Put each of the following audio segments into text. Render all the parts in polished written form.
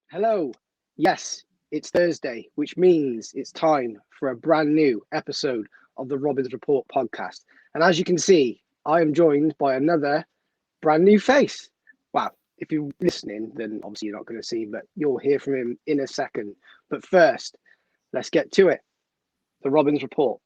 Hello. Yes, it's Thursday, which means it's time for a brand new episode of the Robins Report podcast. And as you can see, I am joined by another brand new face. Wow, if you're listening, then obviously you're not going to see, but you'll hear from him in a second. But first, let's get to it. The Robins Report.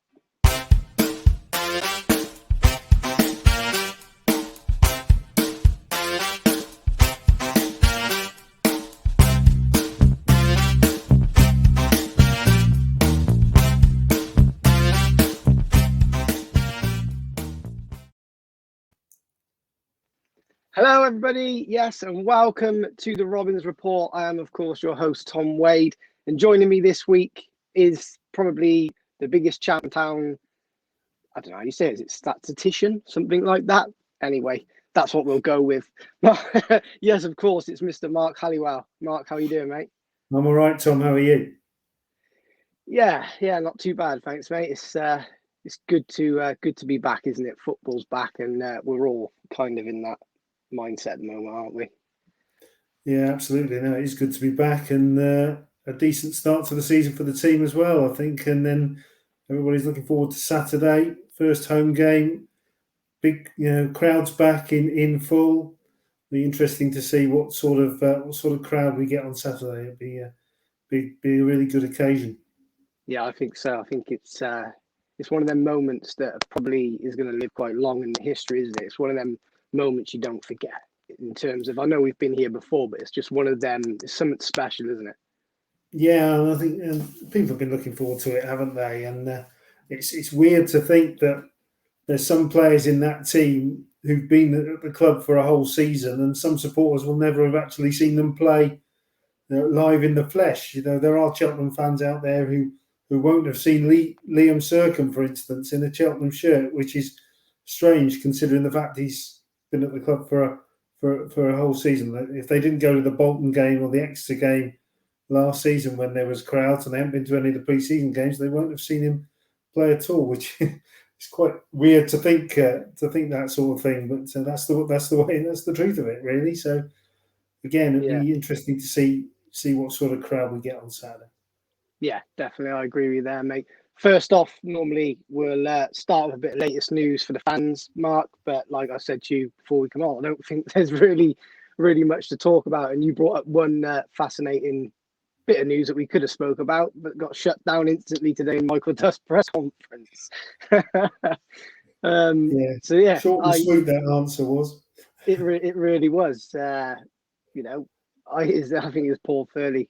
Hello, everybody. Yes, and welcome to the Robins Report. I am, of course, your host, Tom Wade. And joining me this week is probably the biggest Cheltenham Town, I don't know how you say it, is it statistician, something like that? Anyway, that's what we'll go with. Yes, of course, it's Mr. Mark Halliwell. Mark, how are you doing, mate? I'm all right, Tom. How are you? Yeah, not too bad, thanks, mate. It's good to be back, isn't it? Football's back, and we're all kind of in that mindset at the moment, aren't we? Yeah, absolutely. No, it's good to be back, and a decent start to the season for the team as well, I think. And then everybody's looking forward to Saturday, first home game. Big, crowds back in full. Be interesting to see what sort of crowd we get on Saturday. It'll be a really good occasion. Yeah, I think so. I think it's one of them moments that probably is going to live quite long in the history, isn't it? It's one of them moments you don't forget. In terms of, I know we've been here before, but it's just one of them. It's something special, isn't it? Yeah, I think people have been looking forward to it, haven't they? And it's weird to think that there's some players in that team who've been at the club for a whole season, and some supporters will never have actually seen them play live in the flesh. There are Cheltenham fans out there who won't have seen Liam Sercombe, for instance, in a Cheltenham shirt, which is strange considering the fact he's been at the club for a whole season. If they didn't go to the Bolton game or the Exeter game last season when there was crowds and they hadn't been to any of the pre-season games, they won't have seen him play at all, which is quite weird to think that sort of thing. But that's the truth of it, really. So again, it'd be interesting to see what sort of crowd we get on Saturday. Yeah, definitely. I agree with you there, mate. First off, normally we'll start with a bit of latest news for the fans, Mark. But like I said to you before we come on, I don't think there's really much to talk about. And you brought up one fascinating bit of news that we could have spoke about, but got shut down instantly today in Michael Duff's press conference. So yeah, short and sweet that answer was. It really was. I think it's Paul Furley.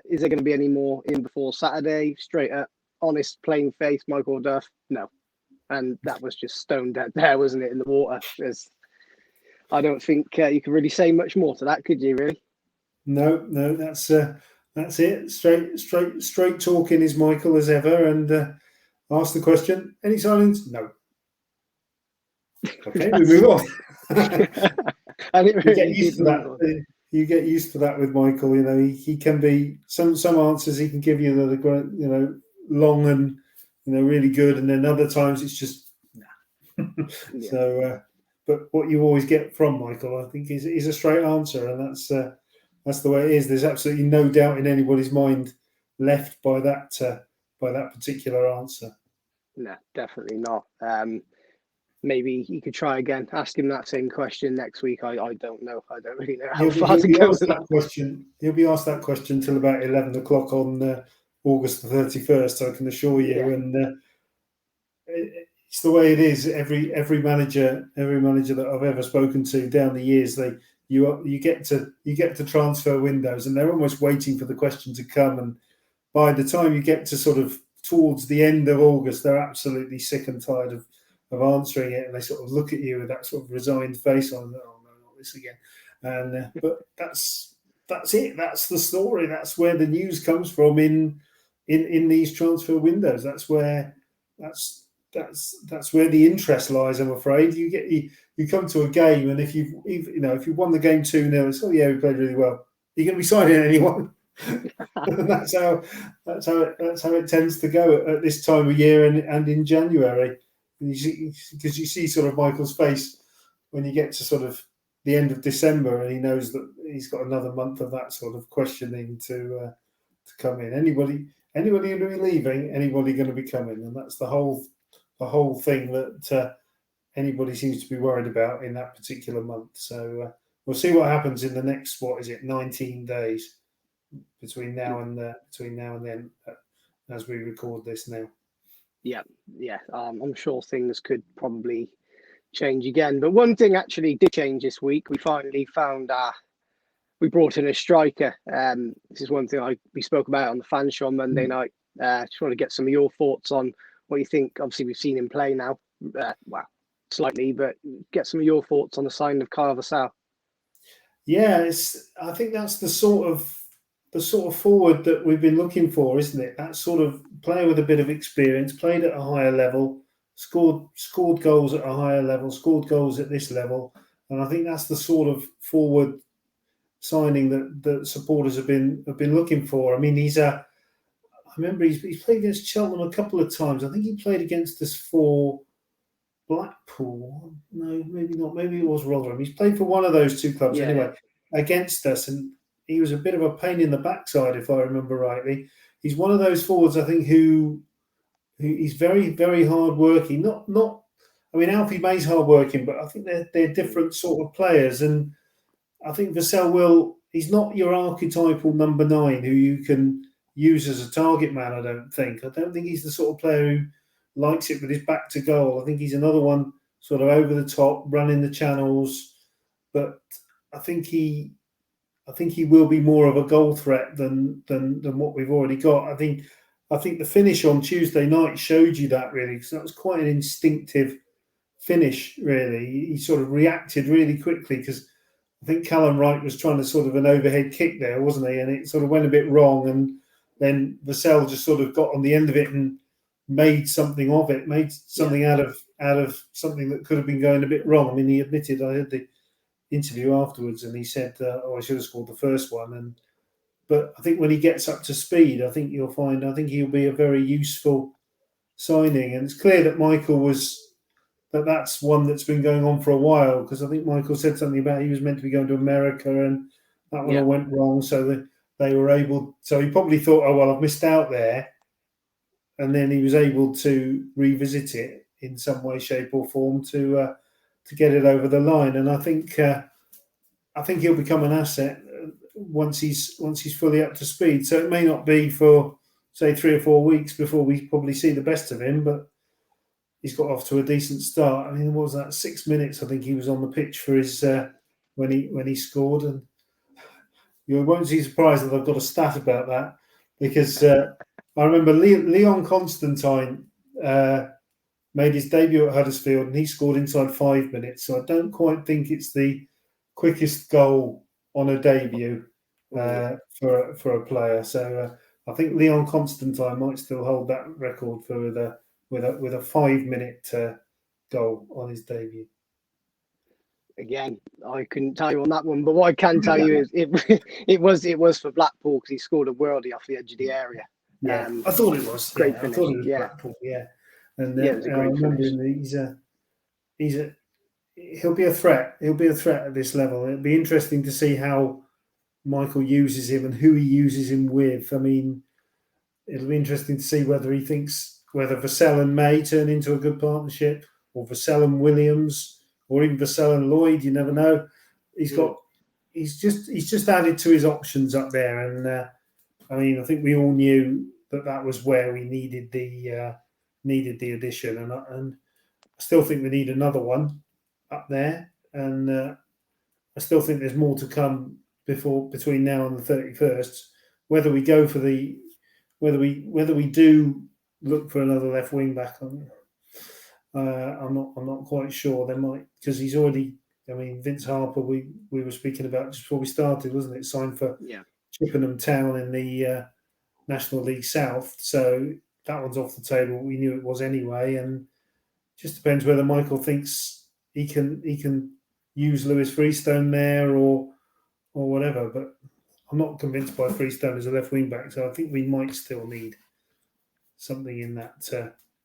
Is there going to be any more in before Saturday? Straight up, honest, plain face, Michael Duff. No, and that was just stone dead there, wasn't it, in the water? I don't think you could really say much more to that, could you? Really? No, that's it. Straight talking is Michael as ever, and ask the question. Any silence? No. Okay, we move on. And it really get used to that. You get used to that with Michael. He can be some answers he can give you that are long and really good, and then other times it's just nah. Yeah. So, but what you always get from Michael, I think, is a straight answer, and that's the way it is. There's absolutely no doubt in anybody's mind left by that particular answer. No, definitely not. Maybe you could try again. Ask him that same question next week. I don't know. I don't really know how far to go with that question. He'll be asked that question till about 11 o'clock on August the 31st. I can assure you. Yeah. And it's the way it is. Every manager that I've ever spoken to down the years, you get to transfer windows, and they're almost waiting for the question to come. And by the time you get to sort of towards the end of August, they're absolutely sick and tired of answering it, and they sort of look at you with that sort of resigned face on. Oh no, not this again. And but that's it. That's the story. That's where the news comes from in these transfer windows. That's where the interest lies. I'm afraid you come to a game, and if you won the game 2-0, it's we played really well. You're going to be signing anyone. And that's how it tends to go at this time of year and in January. Because you see sort of Michael's face when you get to sort of the end of December, and he knows that he's got another month of that sort of questioning to come in. Anybody going to be leaving? Anybody going to be coming? And that's the whole thing that anybody seems to be worried about in that particular month. So we'll see what happens in the next 19 days between now and then, as we record this now. Yeah. I'm sure things could probably change again. But one thing actually did change this week. We finally found we brought in a striker. This is one thing we spoke about on the fan show on Monday night. Just want to get some of your thoughts on what you think. Obviously, we've seen him play now, slightly, but get some of your thoughts on the signing of Kyle Vassell. Yeah, I think that's the sort of forward that we've been looking for, isn't it? That sort of player with a bit of experience, played at a higher level, scored goals at a higher level, scored goals at this level, and I think that's the sort of forward signing that supporters have been looking for. I mean, I remember he's played against Cheltenham a couple of times. I think he played against us for Blackpool. No, maybe not. Maybe it was Rotherham. He's played for one of those two clubs anyway against us, and he was a bit of a pain in the backside, if I remember rightly. He's one of those forwards, I think, who he's very, very hard working. Not. I mean, Alfie May's hard working, but I think they're different sort of players, and I think Vassell he's not your archetypal number 9 who you can use as a target man, I don't think he's the sort of player who likes it with his back to goal. I think he's another one sort of over the top, running the channels, but I think he will be more of a goal threat than what we've already got. I think the finish on Tuesday night showed you that, really, because that was quite an instinctive finish, really. He sort of reacted really quickly, because I think Callum Wright was trying to sort of an overhead kick there, wasn't he? And it sort of went a bit wrong, and then Vassell just sort of got on the end of it and made something of it, made something out of something that could have been going a bit wrong. I mean, he admitted, I heard the interview afterwards, and he said, I should have scored the first one. But I think when he gets up to speed, I think he'll be a very useful signing. And it's clear that Michael that's one that's been going on for a while, because I think Michael said something about he was meant to be going to America, and that one all went wrong. So they were able. So he probably thought, oh well, I've missed out there, and then he was able to revisit it in some way, shape, or form to get it over the line. And I think he'll become an asset once he's fully up to speed. So it may not be for, say, 3 or 4 weeks before we probably see the best of him, but he's got off to a decent start. I mean, what was that? 6 minutes, I think he was on the pitch for his when he scored, and you won't be surprised that I've got a stat about that, because I remember Leon Constantine made his debut at Huddersfield, and he scored inside 5 minutes. So I don't quite think it's the quickest goal on a debut for a player. So I think Leon Constantine might still hold that record for with a 5 minute goal on his debut. Again, I couldn't tell you on that one, but what I can tell you is it was for Blackpool, because he scored a worldie off the edge of the area. Yeah, I thought it was great finish. I thought it was Blackpool. Yeah, and it was a great finish. He'll be a threat. He'll be a threat at this level. It'll be interesting to see how Michael uses him and who he uses him with. I mean, it'll be interesting to see whether he thinks whether Vassell and May turn into a good partnership, or Vassell and Williams, or even Vassell and Lloyd. You never know. He's just added to his options up there, and I mean, I think we all knew that was where we needed the addition, and I still think we need another one up there, and I still think there's more to come between now and the 31st. Whether we go for whether we do look for another left wing back, I'm not quite sure. There might, because he's already. I mean, Vince Harper, we were speaking about just before we started, wasn't it? Signed for Cheltenham Town in the National League South, so that one's off the table. We knew it was anyway, and just depends whether Michael thinks he can use Lewis Freestone there or whatever. But I'm not convinced by Freestone as a left wing back, so I think we might still need something in that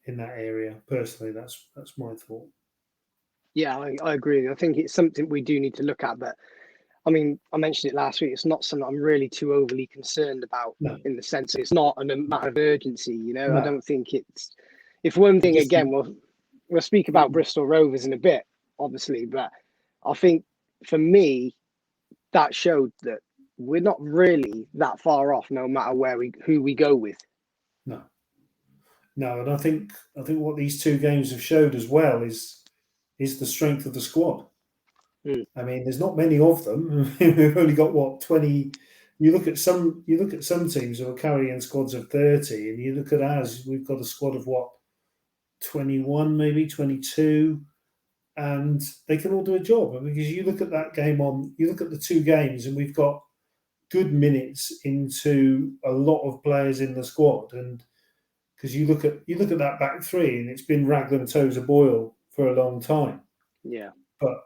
area. Personally, that's my thought. Yeah, I agree. I think it's something we do need to look at. But I mean, I mentioned it last week. It's not something I'm really too overly concerned about No, in the sense it's not a matter of urgency. You know, I no. don't think it's. If one I thing just again, think, we'll speak about Bristol Rovers in a bit, obviously. But I think for me, that showed that we're not really that far off, no matter who we go with. no, no, and I think what these two games have showed as well is the strength of the squad. Mm. I mean, there's not many of them. We've only got what 20. You look at some teams who are carrying squads of 30, and you look at ours. We've got a squad of what 21, maybe 22, and they can all do a job. Because you look at that you look at the two games, and we've got good minutes into a lot of players in the squad, and because you look at that back three, and it's been Raglan, Tozer, Boyle for a long time, Yeah, but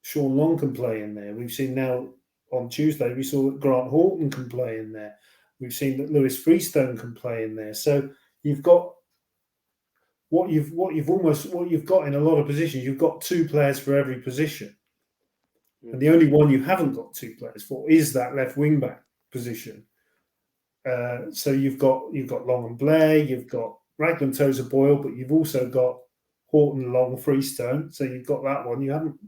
Sean Long can play in there. We've seen now on Tuesday, we saw that Grant Horton can play in there. We've seen that Lewis Freestone can play in there. So you've got what you've got in a lot of positions. You've got two players for every position, and the only one you haven't got two players for is that left wing back position. So you've got Long and Blair, you've got Raglan, Tozer, Boyle, but you've also got Horton, Long, Freestone. So you've got that one. You haven't.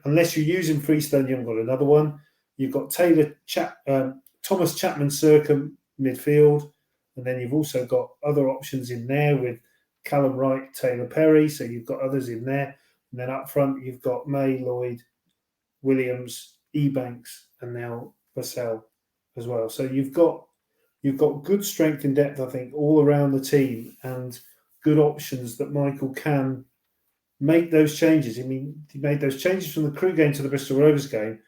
Unless you're using Freestone, you haven't got another one. You've got Thomas Chapman Circum midfield, and then you've also got other options in there with Callum Wright, Taylor Perry. So you've got others in there, and then up front you've got May, Lloyd, Williams, Ebanks, and now Vassell as well. So you've got good strength and depth, I think, all around the team, and good options that Michael can make those changes. I mean, he made those changes from the Crewe game to the Bristol Rovers game,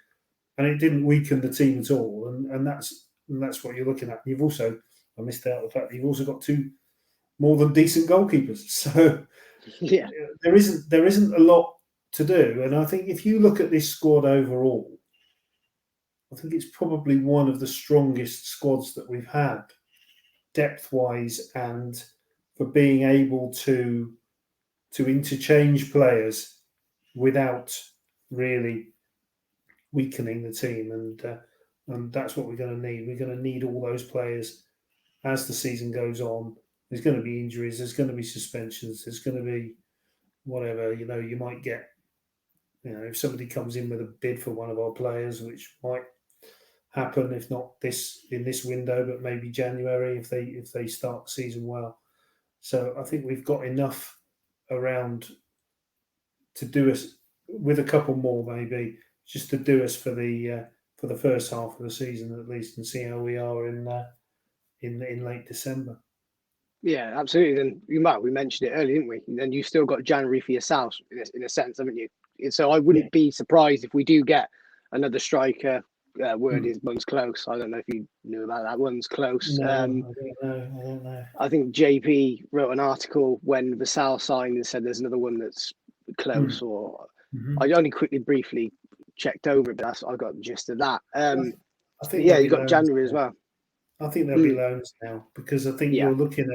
and it didn't weaken the team at all. And that's what you're looking at. You've also, I missed out the fact that you've also got two more than decent goalkeepers. So yeah, there isn't a lot to do. And I think if you look at this squad overall, I think it's probably one of the strongest squads that we've had, depth-wise, and for being able to interchange players without really weakening the team, and that's what we're going to need. We're going to need all those players as the season goes on. There's going to be injuries. There's going to be suspensions. There's going to be whatever. You might get. If somebody comes in with a bid for one of our players, which might happen, if not in this window, but maybe January if they start the season well. So I think we've got enough around to do us with a couple more, maybe just to do us for the first half of the season at least, and see how we are in late December. yeah, absolutely. Then we mentioned it earlier, didn't we? And then you still got January for yourself in a sense, haven't you? And so I wouldn't be surprised if we do get another striker. Word is one's close. I don't know if you knew about that. One's close. No, I don't know. I think JP wrote an article when Vassell signed and said there's another one that's close. Or I only briefly checked over it, but I got the gist of that. I think you got January as well. I think there'll be loans now, because I think you're looking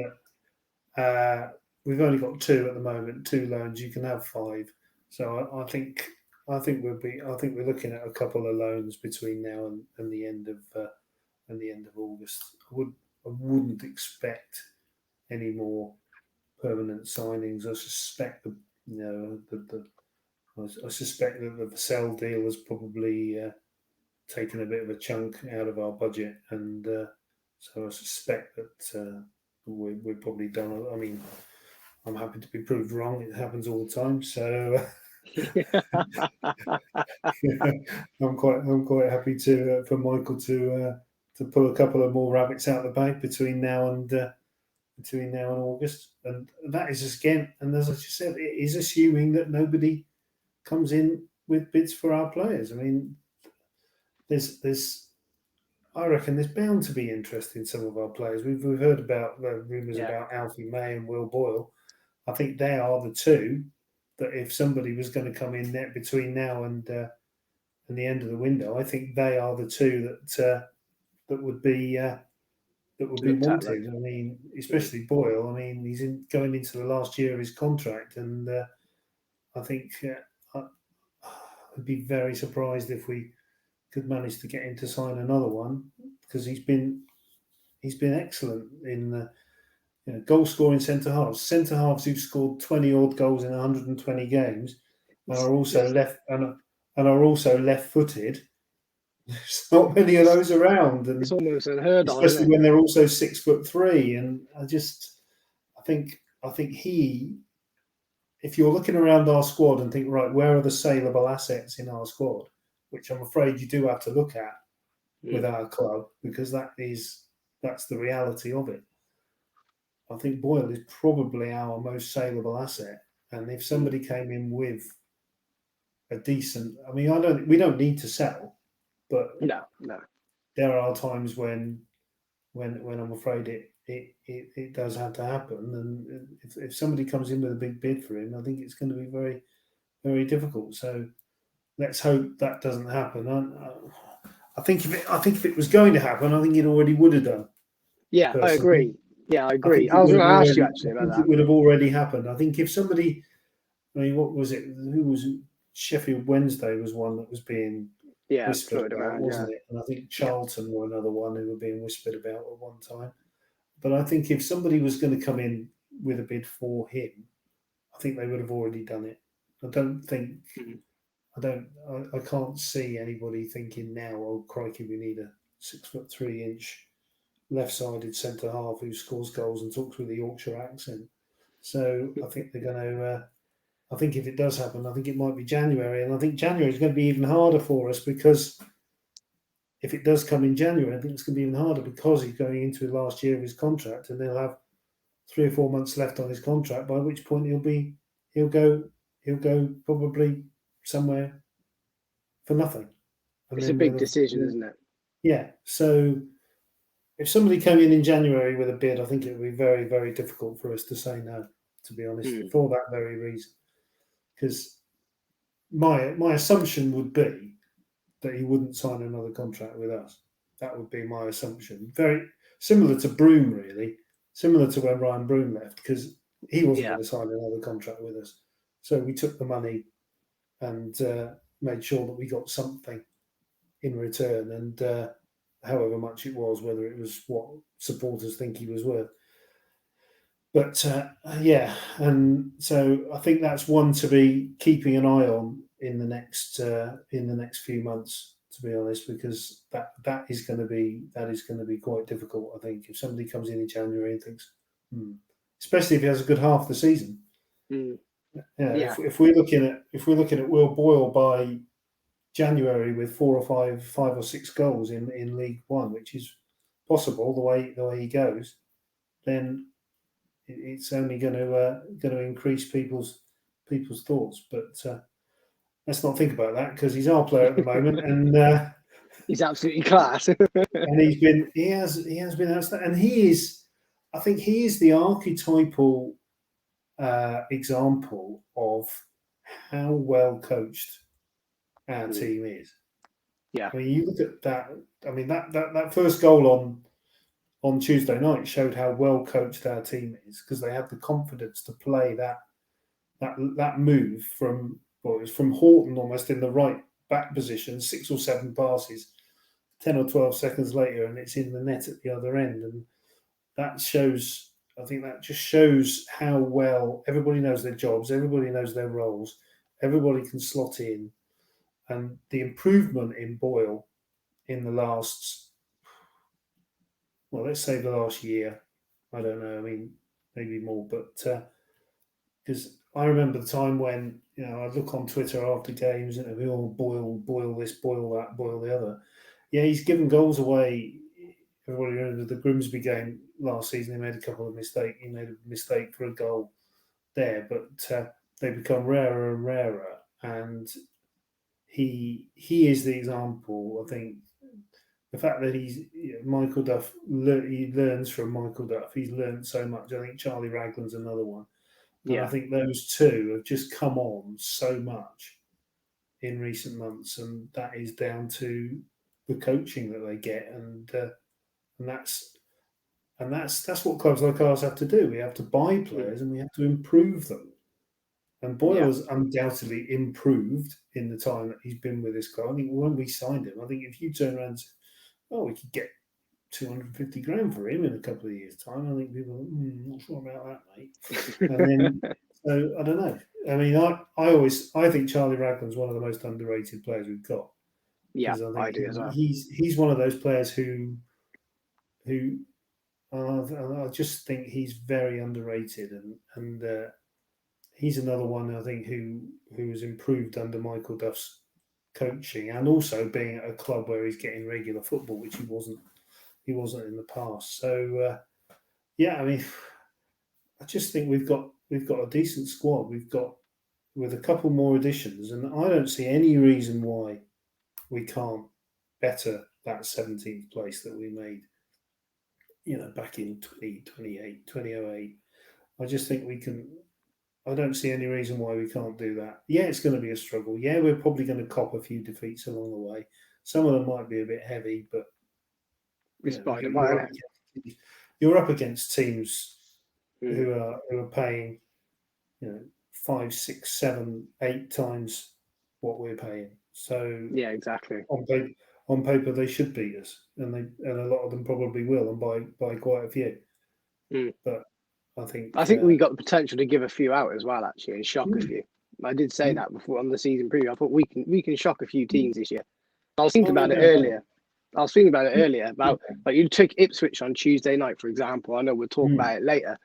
at. We've only got two at the moment, two loans. You can have five, so I think we're looking at a couple of loans between now and the end of August. I wouldn't expect any more permanent signings. I suspect I suspect that the Vassell deal has probably taken a bit of a chunk out of our budget, and so I suspect that we're probably done. I mean, I'm happy to be proved wrong. It happens all the time, so I'm quite happy for Michael to pull a couple of more rabbits out of the bag between now and August, and that is just again. And as I just said, it is assuming that nobody comes in with bids for our players. I mean, I reckon there's bound to be interest in some of our players. We've heard about the rumours about Alfie May and Will Boyle. I think they are the two that if somebody was going to come in net between now and the end of the window, I think they are the two that would be wanted. I mean, especially Boyle. I mean, he's going into the last year of his contract, and I think I'd be very surprised if we could manage to get him to sign another one, because he's been excellent in goal scoring centre halves. Centre halves who've scored 20 odd goals in 120 games and are also left footed. There's not many of those around, and it's almost unheard of, especially when they're also 6'3". And I think if you're looking around our squad and think, right, where are the saleable assets in our squad, which I'm afraid you do have to look at with our club, because that's the reality of it. I think Boyle is probably our most saleable asset, and if somebody came in with a decent, I mean, we don't need to sell, but no, there are times when I'm afraid it does have to happen, and if somebody comes in with a big bid for him, I think it's going to be very, very difficult. So let's hope that doesn't happen. I think if it was going to happen, I think it already would have done. Yeah, personally. I agree. Yeah, I agree. I was going to ask you actually about that. It would have already happened. I think if somebody, I mean, what was it? Who was it? Sheffield Wednesday was one that was being whispered about, wasn't it? And I think Charlton were another one who were being whispered about at one time. But I think if somebody was going to come in with a bid for him, I think they would have already done it. I don't think. I can't see anybody thinking now, oh crikey, we need a 6'3" left-sided centre half who scores goals and talks with a Yorkshire accent. So I think they're going to. I think if it does happen, I think it might be January, and I think January is going to be even harder for us, because if it does come in January, I think it's going to be even harder because he's going into the last year of his contract, and he'll have 3 or 4 months left on his contract. By which point he'll go probably somewhere for nothing. It's a big decision, isn't it? Yeah. So if somebody came in January with a bid, I think it would be very, very difficult for us to say no, to be honest, for that very reason. Because my assumption would be that he wouldn't sign another contract with us. That would be my assumption. Very similar to Broom, really. Similar to when Ryan Broom left, because he wasn't going to sign another contract with us. So we took the money and made sure that we got something in return, and however much it was, whether it was what supporters think he was worth. But and so I think that's one to be keeping an eye on in the next few months, to be honest, because that is going to be quite difficult. I think if somebody comes in January and thinks, especially if he has a good half of the season. If we're looking at Will Boyle by January with 4 or 5 or 6 goals in League One, which is possible the way he goes, then it's only going to increase people's thoughts. But let's not think about that, because he's our player at the moment, and he's absolutely class. And he has been outstanding, and I think he is the archetypal example of how well coached our team is. Yeah. I mean, you look at that. I mean, that first goal on Tuesday night showed how well coached our team is, because they had the confidence to play that move from Horton almost in the right back position, 6 or 7 passes, 10 or 12 seconds later, and it's in the net at the other end. And that shows, I think that just shows how well everybody knows their jobs, everybody knows their roles, everybody can slot in. And the improvement in Boyle in the last, let's say the last year, I don't know, I mean, maybe more, but because I remember the time when, I'd look on Twitter after games and it'd be all Boyle this, Boyle that, Boyle the other. Yeah, he's given goals away. Everybody remembers the Grimsby game last season. He made a couple of mistakes. He made a mistake for a goal there, but they become rarer and rarer. And he is the example. I think the fact that he's Michael Duff, he learns from Michael Duff. He's learned so much. I think Charlie Ragland's another one. And I think those two have just come on so much in recent months, and that is down to the coaching that they get, and that's what clubs like ours have to do. We have to buy players and we have to improve them. And Boyle has undoubtedly improved in the time that he's been with this club. I think when we signed him, I think if you turn around and say, we could get 250 grand for him in a couple of years' time, I think people are not sure about that, mate. And then, so I don't know. I mean, I think Charlie Ragland's one of the most underrated players we've got. Yeah, I do as well. He's one of those players who I just think he's very underrated, and he's another one I think who has improved under Michael Duff's coaching, and also being at a club where he's getting regular football, which he wasn't in the past. So I mean, I just think we've got a decent squad. We've got, with a couple more additions, and I don't see any reason why we can't better that 17th place that we made, back in 2008. I just think we can. I don't see any reason why we can't do that. Yeah, it's going to be a struggle. Yeah, we're probably going to cop a few defeats along the way. Some of them might be a bit heavy, but you're up against teams who are paying, 5, 6, 7, 8 times what we're paying. So yeah, exactly. On paper, they should beat us, and a lot of them probably will, and by quite a few. But I think we got the potential to give a few out as well, actually, and shock a few. I did say that before on the season preview. I thought we can shock a few teams this year. I was thinking about it earlier. About like you took Ipswich on Tuesday night, for example. I know we'll talk about it later,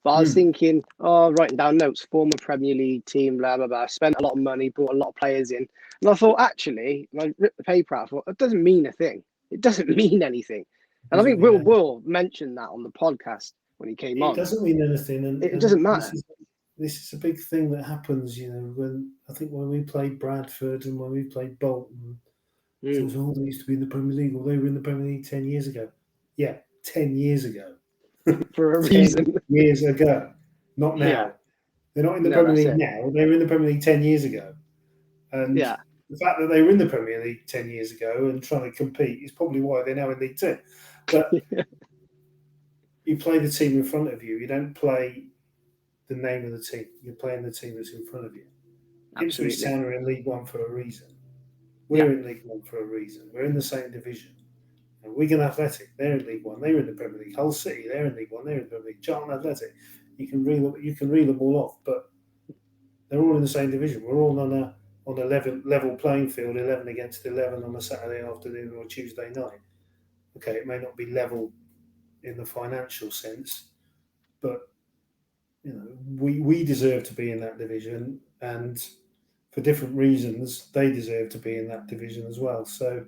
but I was thinking, writing down notes, former Premier League team, blah blah blah. Spent a lot of money, brought a lot of players in, and I thought actually, when I ripped the paper out, I thought it doesn't mean a thing. It doesn't mean anything. And I think Will mentioned that on the podcast when he came on. It doesn't mean anything, and it doesn't matter. This is a big thing that happens, when we played Bradford and when we played Bolton. They used to be in the Premier League. Well, they were in the Premier League 10 years ago. Yeah, 10 years ago. For a reason. Years ago. Not now. Yeah. They're not in the Premier League now. They were in the Premier League 10 years ago. And the fact that they were in the Premier League 10 years ago and trying to compete is probably why they're now in League 2. But you play the team in front of you. You don't play the name of the team. You're playing the team that's in front of you. Ipswich Town are in League 1 for a reason. We're in League 1 for a reason. We're in the same division. And Wigan Athletic, they're in League 1. They're in the Premier League. Hull City, they're in League 1. They're in the Premier League. Cheltenham Athletic, you can reel them all off, but they're all in the same division. We're all on a level playing field, 11 against 11 on a Saturday afternoon or Tuesday night. Okay, it may not be level in the financial sense, but we deserve to be in that division, and for different reasons, they deserve to be in that division as well. So,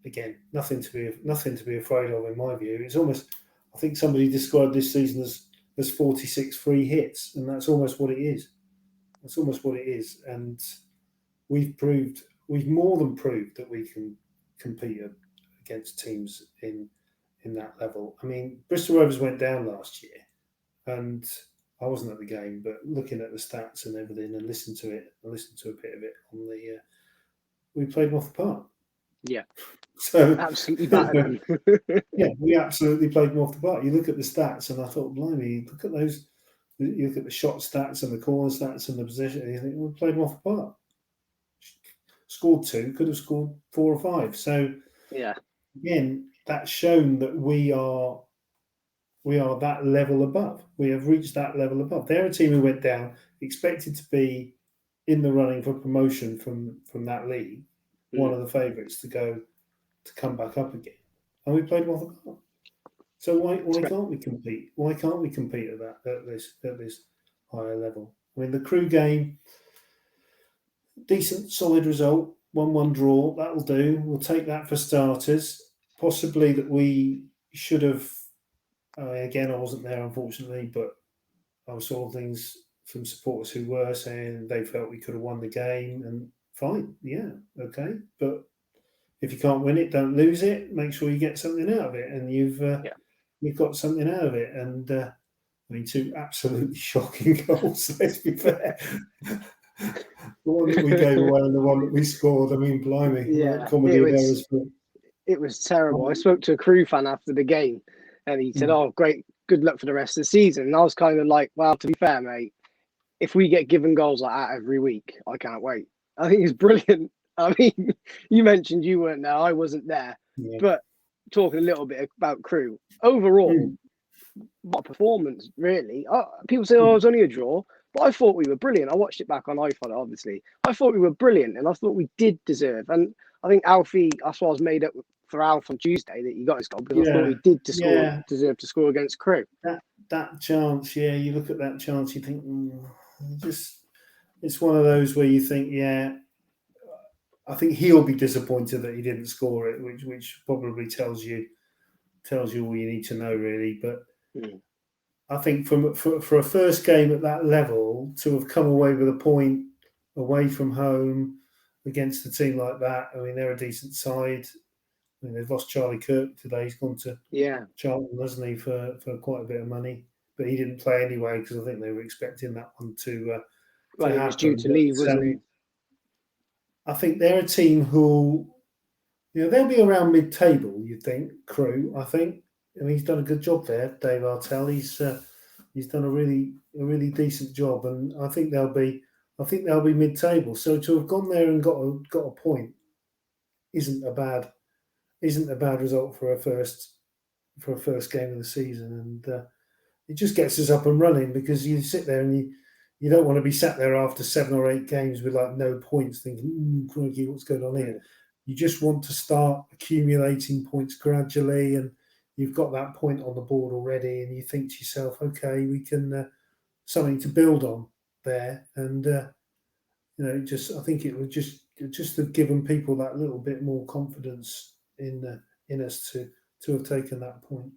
again, nothing to be afraid of in my view. It's almost, I think somebody described this season as 46 free hits, and that's almost what it is. That's almost what it is, and we've more than proved that we can compete against teams in that level. I mean, Bristol Rovers went down last year, and I wasn't at the game, but looking at the stats and everything, and listened to a bit of it on the. We played them off the park. Yeah. So absolutely battered them. Yeah, we absolutely played them off the park. You look at the stats, and I thought, blimey, look at those. You look at the shot stats and the corner stats and the position, and you think, we played them off the park. Scored 2, could have scored 4 or 5. So yeah, again, that's shown that we are that level above. We have reached that level above. They're a team who went down, expected to be in the running for promotion from that league, one of the favourites to come back up again, and we played them off the park. So why can't we compete? Why can't we compete at this higher level? I mean, the Crewe game, decent, solid result, 1-1 draw. That'll do. We'll take that for starters. Possibly that we should have. Again, I wasn't there, unfortunately, but I saw things from supporters who were saying they felt we could have won the game, and fine, yeah, okay. But if you can't win it, don't lose it. Make sure you get something out of it, and you've got something out of it. And I mean, 2 absolutely shocking goals. Let's be fair. The one that we gave away and the one that we scored. I mean, blimey, it was terrible. I spoke to a Crewe fan after the game, and he said, "Oh, great, good luck for the rest of the season." And I was kind of like, "Well, to be fair, mate, if we get given goals like that every week, I can't wait. I think it's brilliant. I mean, you mentioned you weren't there, I wasn't there, but talking a little bit about Crewe overall, what a performance, really. People say, "Oh, it was only a draw," but I thought we were brilliant. I watched it back on iPhone, obviously. I thought we were brilliant, and I thought we did deserve. And I think Alfie, that's what I was made up for Alf on Tuesday that he got his goal because I thought we did deserve to score against Crewe. That chance, you look at that chance, you think, it's one of those where you think, I think he'll be disappointed that he didn't score it, which probably tells you all you need to know, really. But I think for a first game at that level to have come away with a point away from home against a team like that, I mean, they're a decent side. I mean, they've lost Charlie Kirk today. He's gone to Cheltenham, hasn't he, for quite a bit of money. But he didn't play anyway because I think they were expecting that one to he was due to leave, wasn't he? I think they're a team who, they'll be around mid-table, you think, Crewe, I think. I mean, he's done a good job there, Dave Artell. He's done a really decent job, and I think they'll be mid-table. So to have gone there and got a point isn't a bad result for a first game of the season, and it just gets us up and running because you sit there and you don't want to be sat there after 7 or 8 games with like no points, thinking, crikey, what's going on here? You just want to start accumulating points gradually, and you've got that point on the board already, and you think to yourself, okay, we can something to build on there, and I think it would just have given people that little bit more confidence in us to have taken that point.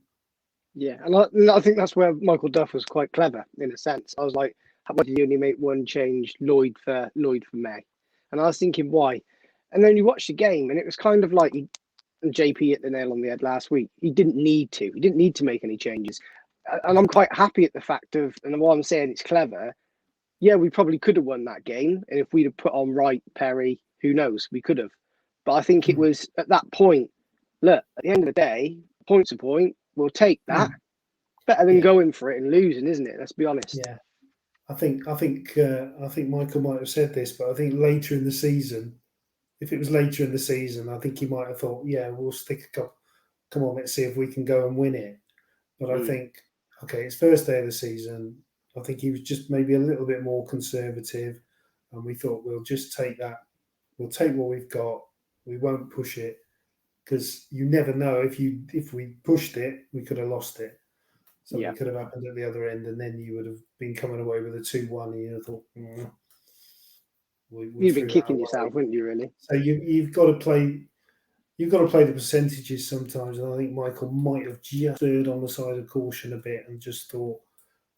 Yeah, and I think that's where Michael Duff was quite clever in a sense. I was like, why did you only make one change, Lloyd for May? And I was thinking, why? And then you watch the game, and it was kind of like, and JP hit the nail on the head last week. He didn't need to. He didn't need to make any changes. And I'm quite happy at the fact of, and while I'm saying it's clever, we probably could have won that game. And if we'd have put on Wright, Perry, who knows, we could have. But I think it was at that point, look, at the end of the day, point's a point. We'll take that. Better than going for it and losing, isn't it? Let's be honest. Yeah. I think Michael might have said this, but I think later in the season, if it was later in the season, I think he might have thought, we'll stick a couple. Come on, let's see if we can go and win it. But I think, it's first day of the season. I think he was just maybe a little bit more conservative, and we thought we'll just take that. We'll take what we've got. We won't push it because you never know if we pushed it, we could have lost it. Something could have happened at the other end, and then you would have been coming away with a 2-1, and you'd have thought, you'd been kicking yourself, wouldn't you? Really? So you've got to play. You've got to play the percentages sometimes, and I think Michael might have just erred on the side of caution a bit and just thought,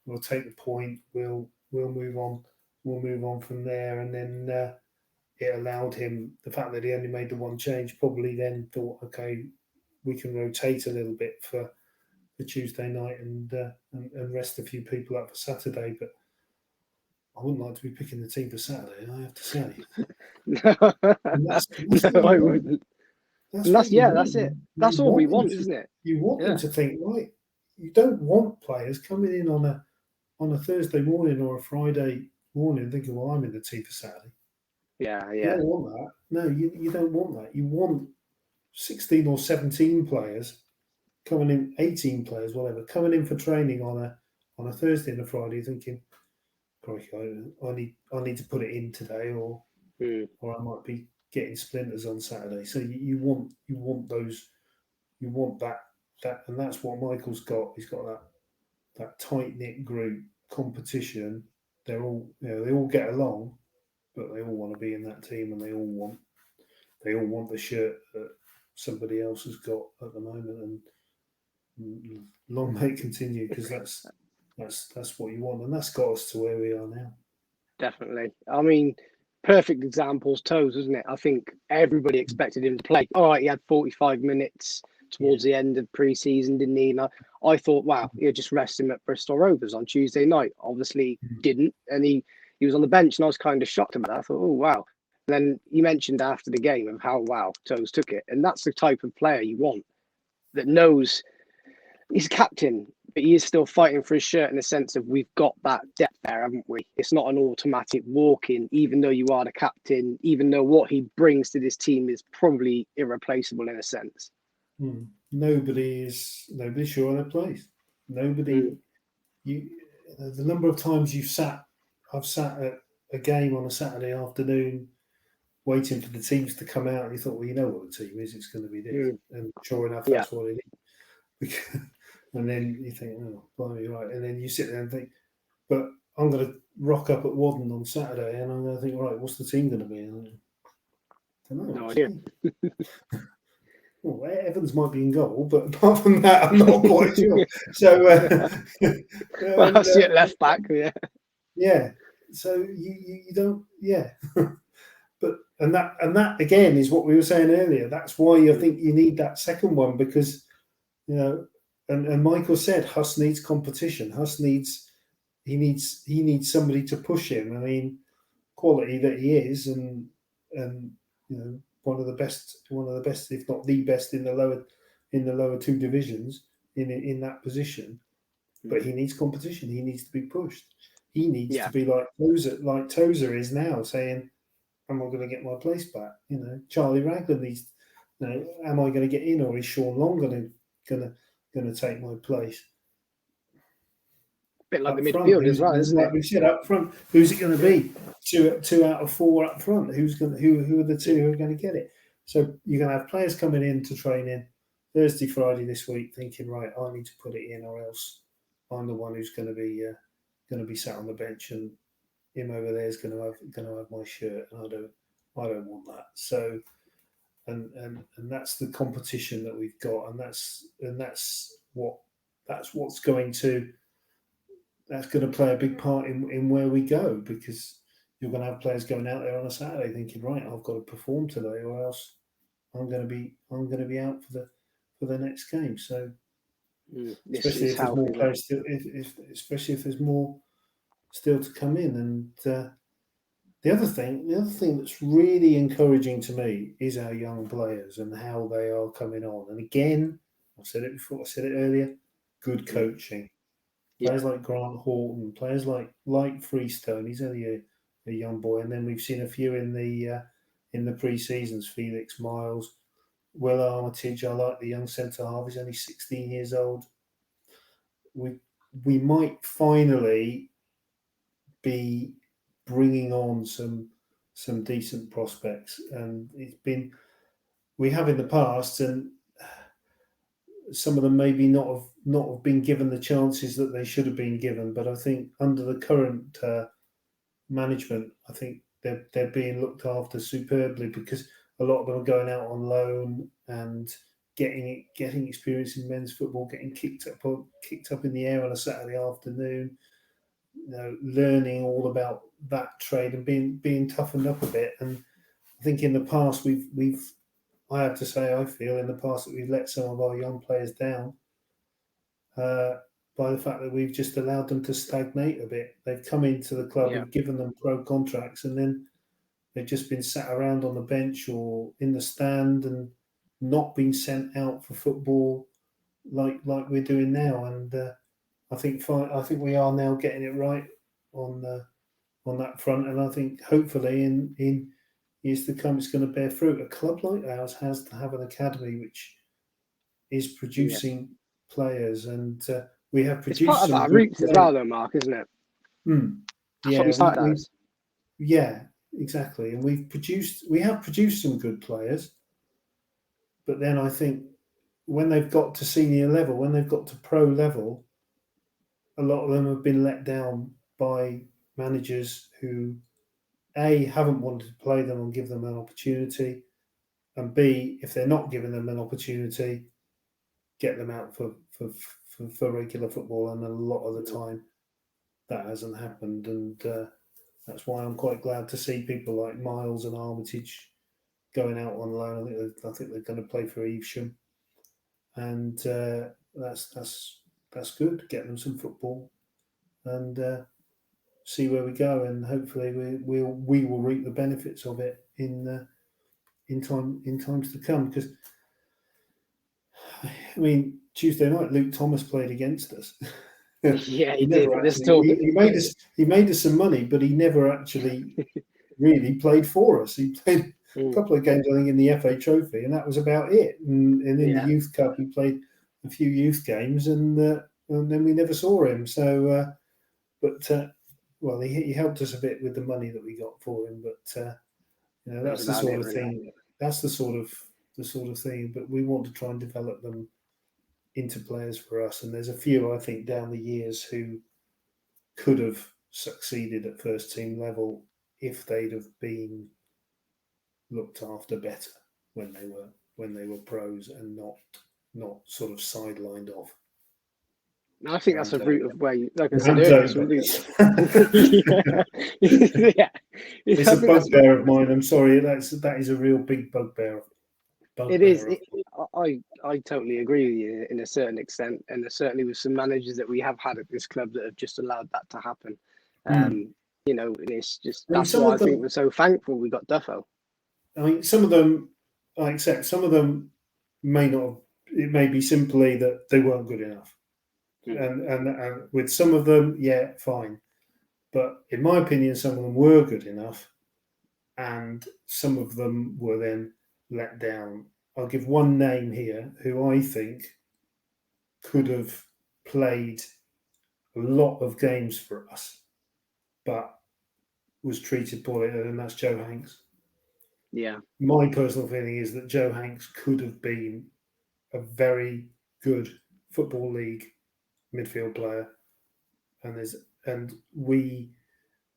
"We'll take the point. We'll move on. We'll move on from there." And then it allowed him, the fact that he only made the one change, probably then thought, "Okay, we can rotate a little bit for Tuesday night and rest a few people up for Saturday." But I wouldn't like to be picking the team for Saturday, I have to say. I wouldn't. That's it. That's all we want, isn't it? You want them to think, right? You don't want players coming in on a Thursday morning or a Friday morning thinking, well, I'm in the team for Saturday. Yeah. You don't want that. No, you don't want that. You want 16 or 17 players coming in, 18 players, whatever, coming in for training on a Thursday and a Friday thinking, I need to put it in today, or I might be getting splinters on Saturday. So you want that, and that's what Michael's got. He's got that tight knit group competition. They're all they all get along, but they all want to be in that team, and they all want the shirt that somebody else has got at the moment. And long may it continue, because that's what you want, and that's got us to where we are now. Definitely. I mean, perfect examples, Toes, isn't it? I think everybody expected him to play. All right, he had 45 minutes towards the end of pre-season, didn't he? And I thought, wow, he'll just rest him at Bristol Rovers on Tuesday night. Obviously didn't, and he was on the bench, and I was kind of shocked about that. I thought, oh, wow. And then you mentioned after the game of how, wow, Toes took it. And that's the type of player you want, that knows he's captain. he is still fighting for his shirt in the sense of we've got that depth there, haven't we? It's not an automatic walk-in, even though you are the captain, even though what he brings to this team is probably irreplaceable in a sense. Nobody's sure of their place. Nobody. The number of times I've sat at a game on a Saturday afternoon waiting for the teams to come out, and you thought, well, you know what the team is, it's going to be this. And sure enough, that's what it is. And then you think, oh, blimey, right. And then you sit there and think, but I'm going to rock up at Wadden on Saturday and I'm going to think, right, what's the team going to be? And I don't know. No idea. Well, Evans might be in goal, but apart from that, I'm not quite sure. So, well, I see it left back, yeah. So you don't, but and that again is what we were saying earlier. That's why I think you need that second one, because and Michael said Huss needs competition. Huss needs somebody to push him. I mean, quality that he is, and one of the best, if not the best in the lower two divisions in that position. But he needs competition. He needs to be pushed. He needs to be like Tozer is now, saying, "Am I going to get my place back?" Charlie Raglan needs. Am I going to get in, or is Sean Long going to take my place? A bit like the midfield as well, isn't it? Like we said, up front, who's it going to be? Two out of four up front. Who are the two who are going to get it? So you're going to have players coming in to training Thursday, Friday this week, thinking, right, I need to put it in, or else I'm the one who's going to be sat on the bench, and him over there is going to have my shirt, and I don't want that. So, and that's the competition that we've got, and that's what's going to play a big part in where we go, because you're going to have players going out there on a Saturday thinking, right, I've got to perform today, or else I'm going to be out for the next game. So, especially if there's more players still, especially if there's more still to come in. And the other thing that's really encouraging to me is our young players and how they are coming on. And again, I've said it before, I said it earlier, good coaching. Players like Grant Horton, players like Freestone. He's only a young boy, and then we've seen a few in the pre-seasons. Felix Miles, Will Armitage. I like the young centre half. He's only 16 years old. We might finally be bringing on some decent prospects, and we have in the past, and some of them maybe not have been given the chances that they should have been given. But I think under the current management, I think they're being looked after superbly, because a lot of them are going out on loan and getting experience in men's football, getting kicked up in the air on a Saturday afternoon, learning all about that trade and being toughened up a bit. And I think in the past I have to say, I feel in the past that we've let some of our young players down by the fact that we've just allowed them to stagnate a bit. They've come into the club and given them pro contracts, and then they've just been sat around on the bench or in the stand and not been sent out for football like we're doing now. And I think we are now getting it right on that front, and I think hopefully in years to come it's going to bear fruit. A club like ours has to have an academy which is producing players, and we have produced. It's part of our roots as well, though, Mark, isn't it? That's what we started as. Yeah, exactly. And we have produced some good players, but then I think when they've got to senior level, when they've got to pro level, a lot of them have been let down by managers who A, haven't wanted to play them and give them an opportunity, and B, if they're not giving them an opportunity, get them out for regular football. And a lot of the time that hasn't happened, and that's why I'm quite glad to see people like Miles and Armitage going out on loan. I think they're going to play for Evesham, and that's good. Get them some football and see where we go, and hopefully we will reap the benefits of it in times to come. Because I mean, Tuesday night, Luke Thomas played against us. Yeah, he did. He made us some money, but he never actually really played for us. He played a couple of games, I think, in the FA Trophy, and that was about it. And in the Youth Cup, he played a few youth games, and then we never saw him. So, well, he helped us a bit with the money that we got for him. But that's the sort of thing. That's the sort of thing. But we want to try and develop them into players for us. And there's a few, I think, down the years who could have succeeded at first team level if they'd have been looked after better when they were pros and not sort of sidelined off. No, I think that's a route of where you, like I said earlier, yeah. It's a bugbear of mine. I'm sorry, that is a real big bugbear. It is. I totally agree with you in a certain extent, and there's certainly with some managers that we have had at this club that have just allowed that to happen. It's just that's why I think we're so thankful we got Duffo. I mean, some of them, I accept. Some of them may not. It may be simply that they weren't good enough, and with some of them, yeah, fine. But in my opinion, some of them were good enough, and some of them were then let down. I'll give one name here who I think could have played a lot of games for us, but was treated poorly, and that's Joe Hanks. Yeah. My personal feeling is that Joe Hanks could have been a very good Football League midfield player, and we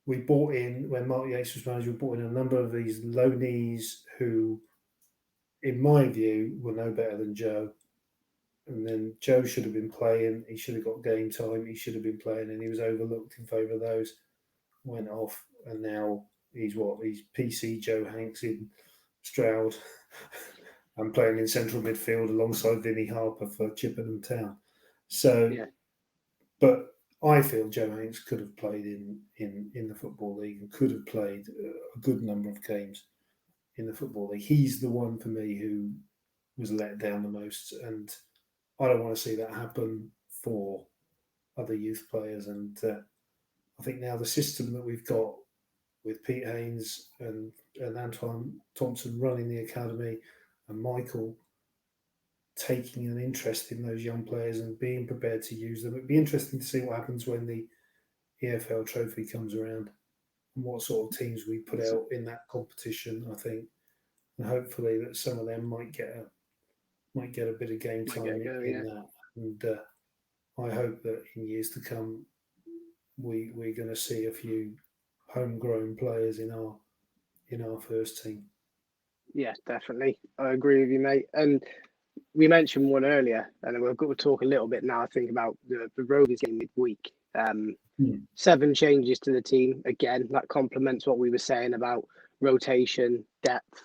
bought in, when Mark Yates was manager, we bought in a number of these loanees who, in my view, were no better than Joe. And then Joe should have been playing. He should have got game time. He should have been playing, and he was overlooked in favour of those. Went off, and now he's PC Joe Hanks in Stroud and playing in central midfield alongside Vinnie Harper for Cheltenham Town. So, but I feel Joe Hanks could have played in the Football League and could have played a good number of games in the Football League. He's the one for me who was let down the most, and I don't want to see that happen for other youth players. And I think now the system that we've got with Pete Haynes and Antoine Thompson running the academy, and Michael taking an interest in those young players and being prepared to use them. It'd be interesting to see what happens when the EFL Trophy comes around and what sort of teams we put out in that competition, I think. And hopefully that some of them might get a bit of game time in that. And I hope that in years to come we're going to see a few homegrown players in our first team. Yeah, definitely. I agree with you, mate. And we mentioned one earlier, and we've got to talk a little bit now, I think, about the Rovers game midweek. 7 changes to the team. Again, that complements what we were saying about rotation, depth,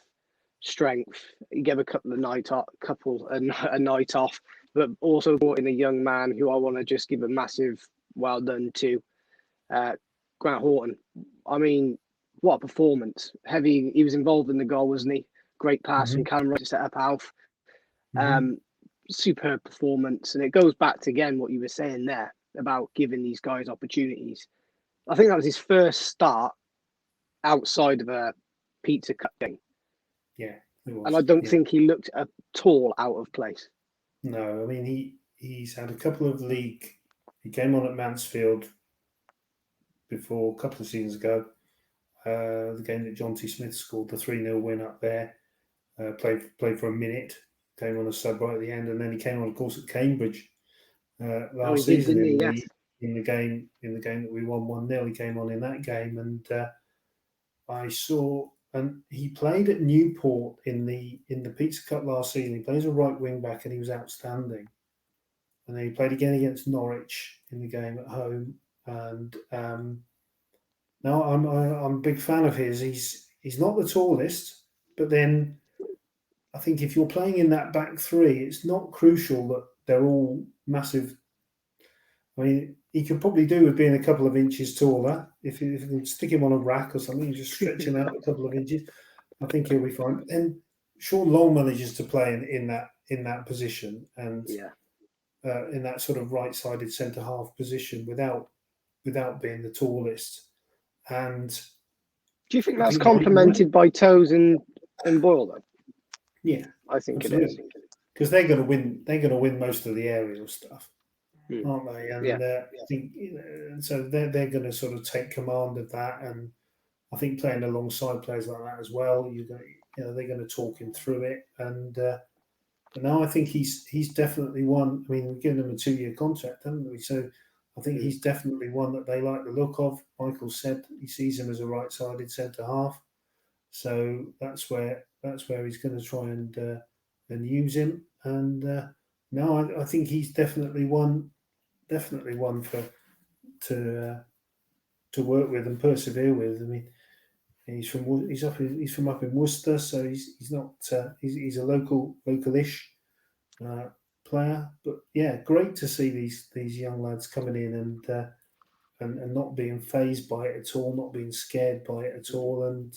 strength. You give a couple of a night off, but also brought in a young man who I want to just give a massive well done to, Grant Horton. I mean, what a performance! Heavy. He was involved in the goal, wasn't he? Great pass from Callum to set up Alf. Superb performance, and it goes back to again what you were saying there about giving these guys opportunities. I think that was his first start outside of a Pizza Cup game. Yeah, it was. And I don't think he looked at all out of place. No, I mean he's had a couple of league. He came on at Mansfield before a couple of seasons ago. The game that John T. Smith scored, the 3-0 win up there. Played for a minute, came on a sub right at the end, and then he came on, of course, at Cambridge last season in the game that we won 1-0. He came on in that game, and I saw, and he played at Newport in the Pizza Cup last season. He plays a right wing back, and he was outstanding. And then he played again against Norwich in the game at home, and now I'm a big fan of his. He's not the tallest, but then I think if you're playing in that back three, it's not crucial that they're all massive. I mean, he could probably do with being a couple of inches taller. If you can stick him on a rack or something, you just stretch him out a couple of inches, I think he'll be fine. And Sean Long manages to play in that position, and in that sort of right-sided centre half position without being the tallest. And do you think I that's think complemented by Toes and Boyle though? Yeah, I think absolutely. it is. Because they're going to win. They're going to win most of the aerial stuff, Hmm. aren't they? And Yeah. I think so. They're going to sort of take command of that, and I think playing alongside players like that as well, they're going to talk him through it. And but no, I think he's definitely one. I mean, we've given him a 2-year contract, haven't we? So I think he's definitely one that they like the look of. Michael said he sees him as a right-sided centre half, so that's where he's going to try and use him. And no, I think he's definitely one for to work with and persevere with. I mean, he's from up in Worcester, so he's not he's a localish player. But yeah, great to see these young lads coming in and not being fazed by it at all, not being scared by it at all, and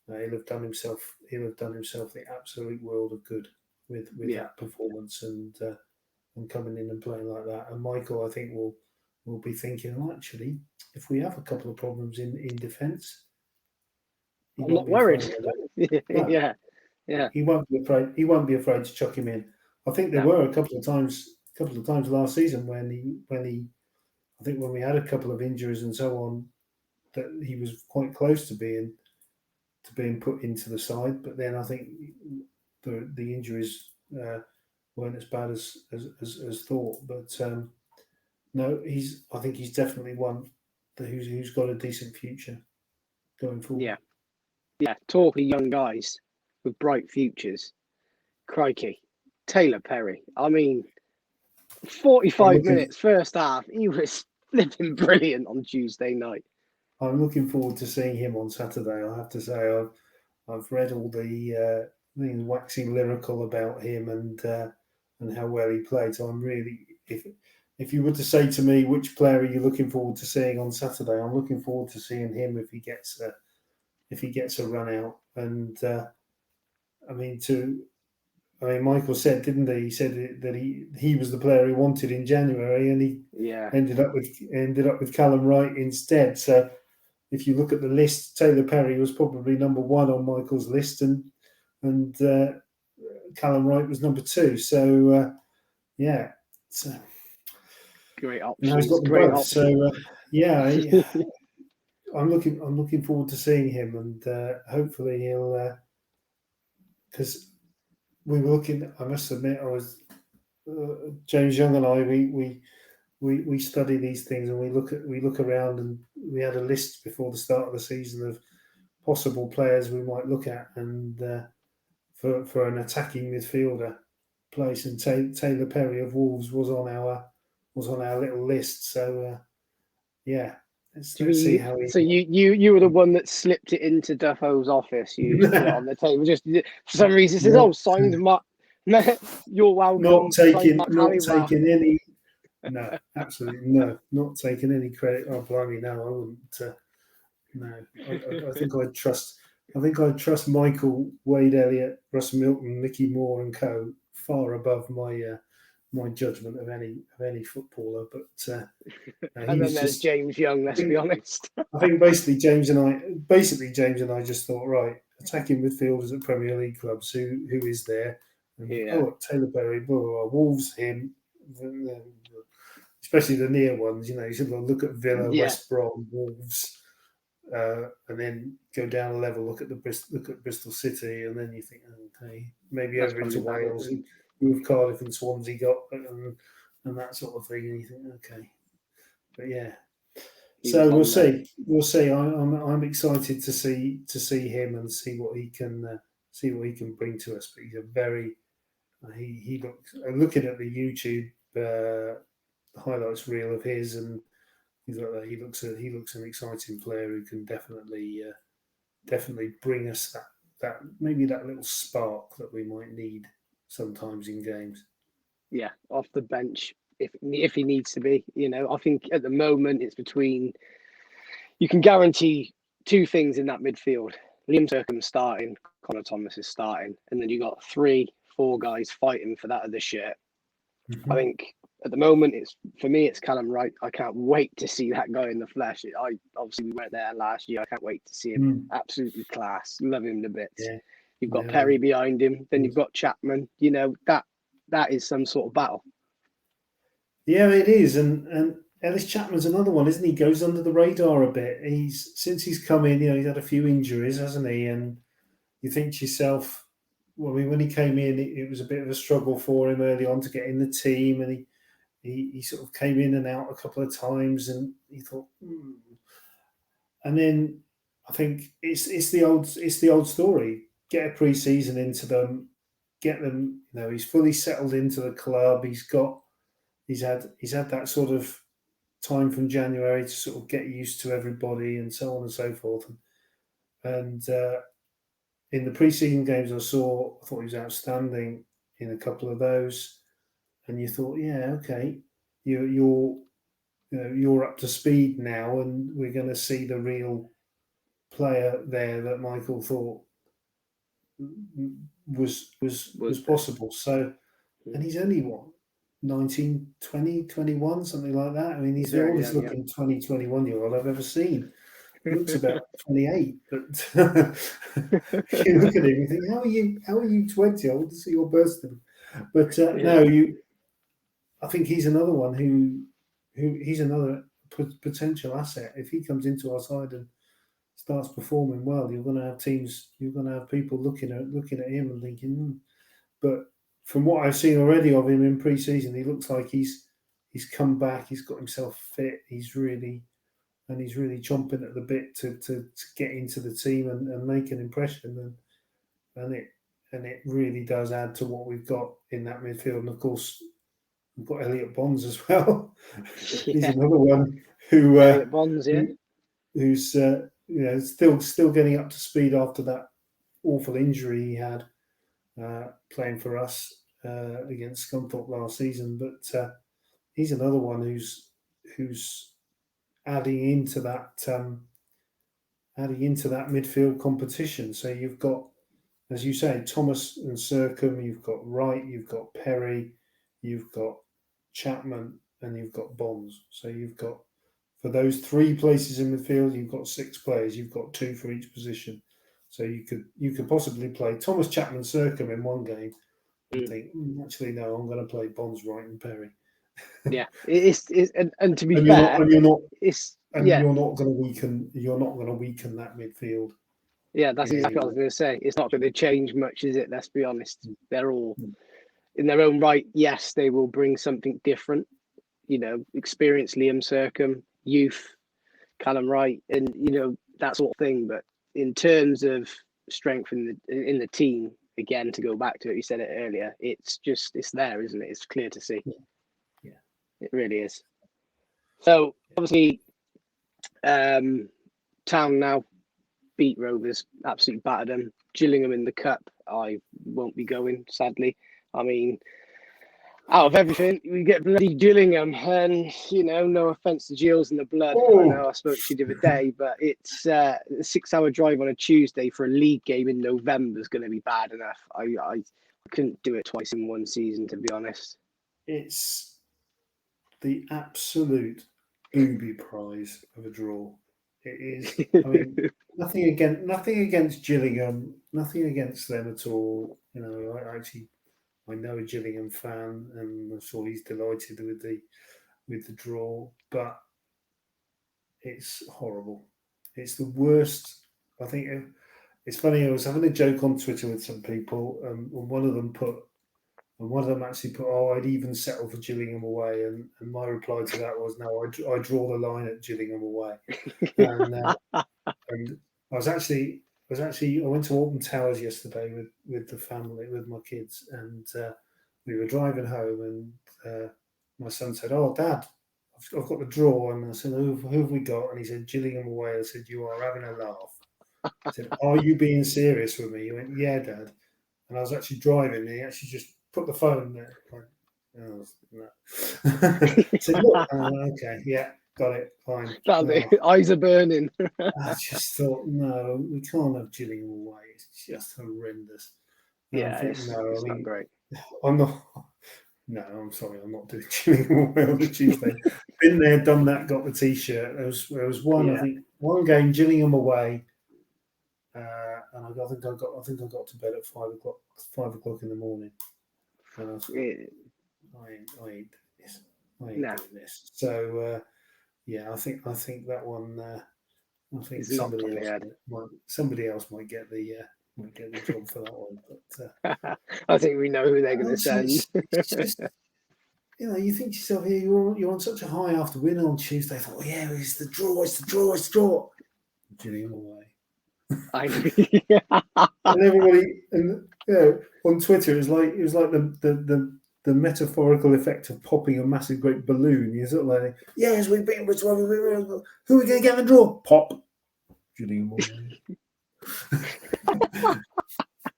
he'll have done himself the absolute world of good with that performance and coming in and playing like that. And Michael, I think, will be thinking, well, actually, if we have a couple of problems in defence, I'm not worried. Yeah. He won't be afraid. He won't be afraid to chuck him in. I think there were a couple of times last season when he I think when we had a couple of injuries and so on, that he was quite close to being put into the side. But then I think the injuries weren't as bad as thought. But no, I think he's definitely one who's got a decent future going forward. Yeah. Talking young guys with bright futures. Crikey, Taylor Perry. I mean, 45 minutes first half. He was flipping brilliant on Tuesday night. I'm looking forward to seeing him on Saturday. I have to say, I've read all the things waxing lyrical about him and how well he played. So I'm really, if you were to say to me which player are you looking forward to seeing on Saturday, I'm looking forward to seeing him if he gets a run out. And Michael said, didn't he? He said that he was the player he wanted in January, and he ended up with Callum Wright instead. So if you look at the list, Taylor Perry was probably number 1 on Michael's list, and Callum Wright was number 2. So yeah, so great options. Now he's got them both. So yeah. I'm looking forward to seeing him, and hopefully he'll. Because we were looking. I must admit, I was James Young and I. We study these things, and we look around, and we had a list before the start of the season of possible players we might look at, and for an attacking midfielder place, and Taylor Perry of Wolves was on our little list. So yeah. Let's see how he... So you were the one that slipped it into Duffo's office. You just put it on the table. Just for some reason, it says, "Oh, signed Mark." You're welcome. Not taking any. No, absolutely no. Not taking any credit. Oh, blimey, no, I wouldn't. No, I think I'd trust. I think I'd trust Michael, Wade Elliott, Russ Milton, Mickey Moore, and co. far above my judgment of any footballer. But and then there's James Young. Let's be honest. I think basically James and I just thought, right, attacking midfielders at Premier League clubs. Who is there? And, Taylor Perry, Wolves, him, especially the near ones. You should look at Villa, West Brom, Wolves. And then go down a level, look at Bristol City, and then you think, okay, maybe that's over into Wales, and with Cardiff and Swansea got and that sort of thing, and you think, okay, but yeah. So we'll see. I'm excited to see him and see what he can bring to us. But he's a very he looks looking at the YouTube highlights reel of his and. He looks an exciting player who can definitely bring us that maybe that little spark that we might need sometimes in games. Yeah, off the bench if he needs to be. I think at the moment it's between. You can guarantee 2 things in that midfield: Liam Turcombe starting, Connor Thomas is starting, and then you got 3-4 guys fighting for that other shirt. I think at the moment, it's Callum Wright. I can't wait to see that guy in the flesh. Obviously we weren't there last year. I can't wait to see him. Absolutely class. Love him to bits. Yeah. You've got Perry behind him. Then you've got Chapman. That is some sort of battle. Yeah, it is. And Ellis Chapman's another one, isn't he? Goes under the radar a bit. Since he's come in, he's had a few injuries, hasn't he? And you think to yourself, well, I mean, when he came in, it was a bit of a struggle for him early on to get in the team, and he sort of came in and out a couple of times, and he thought, And then I think it's the old story. Get a pre-season into them, get them. He's fully settled into the club. He's had that sort of time from January to sort of get used to everybody and so on and so forth. And in the pre-season games I thought he was outstanding in a couple of those. And you thought, yeah, okay, you're up to speed now, and we're going to see the real player there that Michael thought was possible. So, and he's only 19, 20, 21, something like that. I mean, he's the oldest looking 20, 21-year-old I've ever seen. He looks about 28, but you look at him and think, how are you 20? I want to see your birth certificate. But I think he's another one who he's another potential asset. If he comes into our side and starts performing well, you're going to have people looking at him and thinking, But from what I've seen already of him in pre-season, he looks like he's come back. He's got himself fit. He's really chomping at the bit to get into the team and make an impression. And it really does add to what we've got in that midfield. And of course, we've got Elliot Bonds as well. He's another one who Elliot Bonds, who's still getting up to speed after that awful injury he had playing for us against Scunthorpe last season. But he's another one who's adding into that midfield competition. So you've got, as you say, Thomas and Sercombe, you've got Wright, you've got Perry, you've got Chapman, and you've got Bonds. So you've got, for those three places in midfield, you've got 6 players. You've got 2 for each position. So you could possibly play Thomas, Chapman, Sercombe in one game and think, actually, no, I'm going to play Bonds, Wright, and Perry. Yeah, and to be fair, you're not going to weaken that midfield. Yeah, that's exactly what I was going to say. It's not going to change much, is it? Let's be honest. They're all in their own right. Yes, they will bring something different. Experienced Liam Sercombe, youth, Callum Wright, and that sort of thing. But in terms of strength in the team, again, to go back to it, you said it earlier. It's there, isn't it? It's clear to see. Yeah, it really is. So obviously, Town now beat Rovers, absolutely battered them. Gillingham in the cup, I won't be going, sadly. I mean, out of everything, we get bloody Gillingham, and no offence to Gills and the blood. I know I spoke to you the other day, but it's a 6-hour drive on a Tuesday for a league game in November is going to be bad enough. I couldn't do it twice in one season, to be honest. It's the absolute booby prize of a draw. It is. I mean, nothing against Gillingham, nothing against them at all. I know a Gillingham fan, and I'm sure he's delighted with the draw, but it's horrible. It's the worst. I think it's funny. I was having a joke on Twitter with some people, and one of them actually put, "Oh, I'd even settle for Gillingham away," and my reply to that was, "No, I draw the line at Gillingham away." And I went to Alton Towers yesterday with the family, with my kids, and we were driving home, and my son said, "Oh, Dad, I've got the draw," and I said, "Who have we got?" And he said, "Gillingham away." I said, "You are having a laugh." I said, "Are you being serious with me?" He went, "Yeah, Dad." And I was actually driving, and he actually just put the phone there. No. So look, okay, yeah, got it, fine. Eyes are burning. I just thought, no, we can't have Gillingham away. It's just horrendous. Yeah, it's not great. I'm not. No, I'm sorry, I'm not doing Gillingham away on the Tuesday. Been there, done that, got the T-shirt. There was one, I think, one game Gillingham away, and I think I got to bed at 5 o'clock in the morning. And I thought, I ain't doing this. So I think that one. I think somebody else might get the job for that one. But I think we know who they're going to send. Just, you think to yourself, you're on such a high after winning on Tuesday. I thought, it's the draw. Gillingham away. And everybody, on Twitter, it was like the metaphorical effect of popping a massive great balloon. You're sort of like, yes, we've beaten Bristol. Who are we going to get in the draw? Pop. Gillingham away.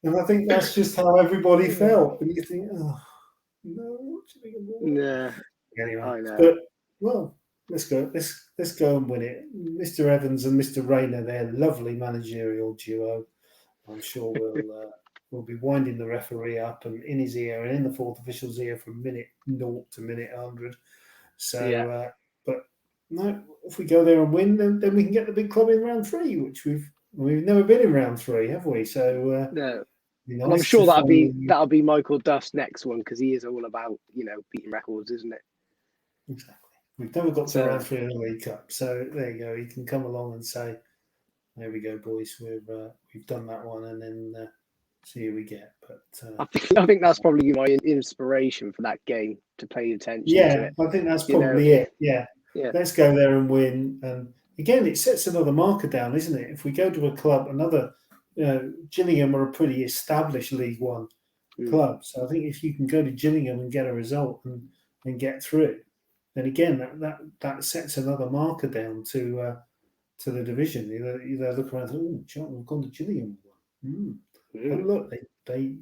And I think that's just how everybody felt. And you think, oh no, Gillingham away. No. Anyway, I know. but let's go. Let's go and win it. Mr. Evans and Mr. Rayner, their lovely managerial duo. I'm sure we'll be winding the referee up and in his ear and in the fourth official's ear from minute 0 to minute 100. So, but no, if we go there and win, then we can get the big club in round 3, which we've never been in round 3, have we? So no. Nice, and I'm sure that'll be Michael Duff's next one, because he is all about beating records, isn't it? Exactly. We've never got to round 3 in the League Cup, so there you go. He can come along and say, "There we go, boys. We've done that one," and then see who we get. But I think that's probably my inspiration for that game, to pay attention to it. I think that's probably it. Yeah, let's go there and win. And again, it sets another marker down, isn't it? If we go to a club, Gillingham are a pretty established League One club, so I think if you can go to Gillingham and get a result and get through, then again that sets another marker down to the division. You look around, we've gone to Gillingham. And look, they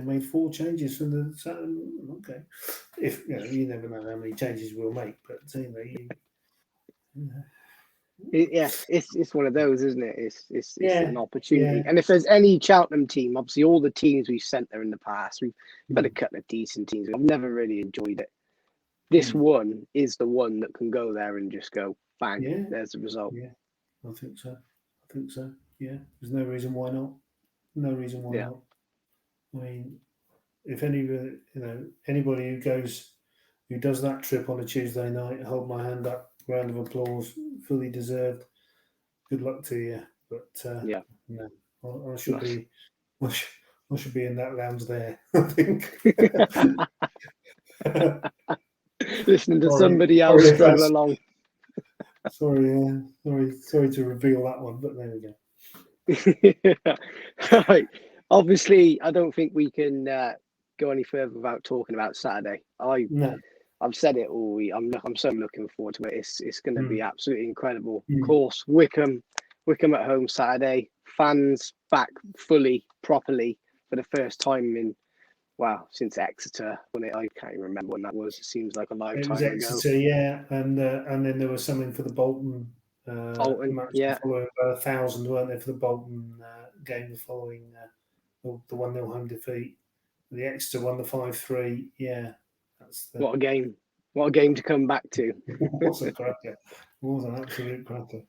made 4 changes from the Saturday. Okay, if you never know how many changes we'll make, but it's one of those, isn't it? It's an opportunity. And if there's any Cheltenham team, obviously all the teams we've sent there in the past, we've had a couple of decent teams. I've never really enjoyed it. This one is the one that can go there and just go bang. There's the result. Yeah, I think so. Yeah, there's no reason why not. No reason why not. I mean, if anybody who does that trip on a Tuesday night, hold my hand up, round of applause, fully deserved. Good luck to you. But no, I should be. I should be in that lounge there, I think. Listening to somebody else struggle along. Sorry to reveal that one, but there we go. Right. Obviously, I don't think we can go any further without talking about Saturday. I've said it all week. I'm so looking forward to it. It's going to be absolutely incredible. Of course, Wycombe at home Saturday. Fans back fully, properly for the first time since Exeter. I can't even remember when that was. It seems like a lifetime ago. It was Exeter, yeah, and then there was something for the Bolton match. Yeah, following 1,000, weren't there, for the Bolton game? The following the 1-0 home defeat. The Exeter won the 5-3. Yeah, what a game! What a game to come back to. What a cracker! What an absolute cracker!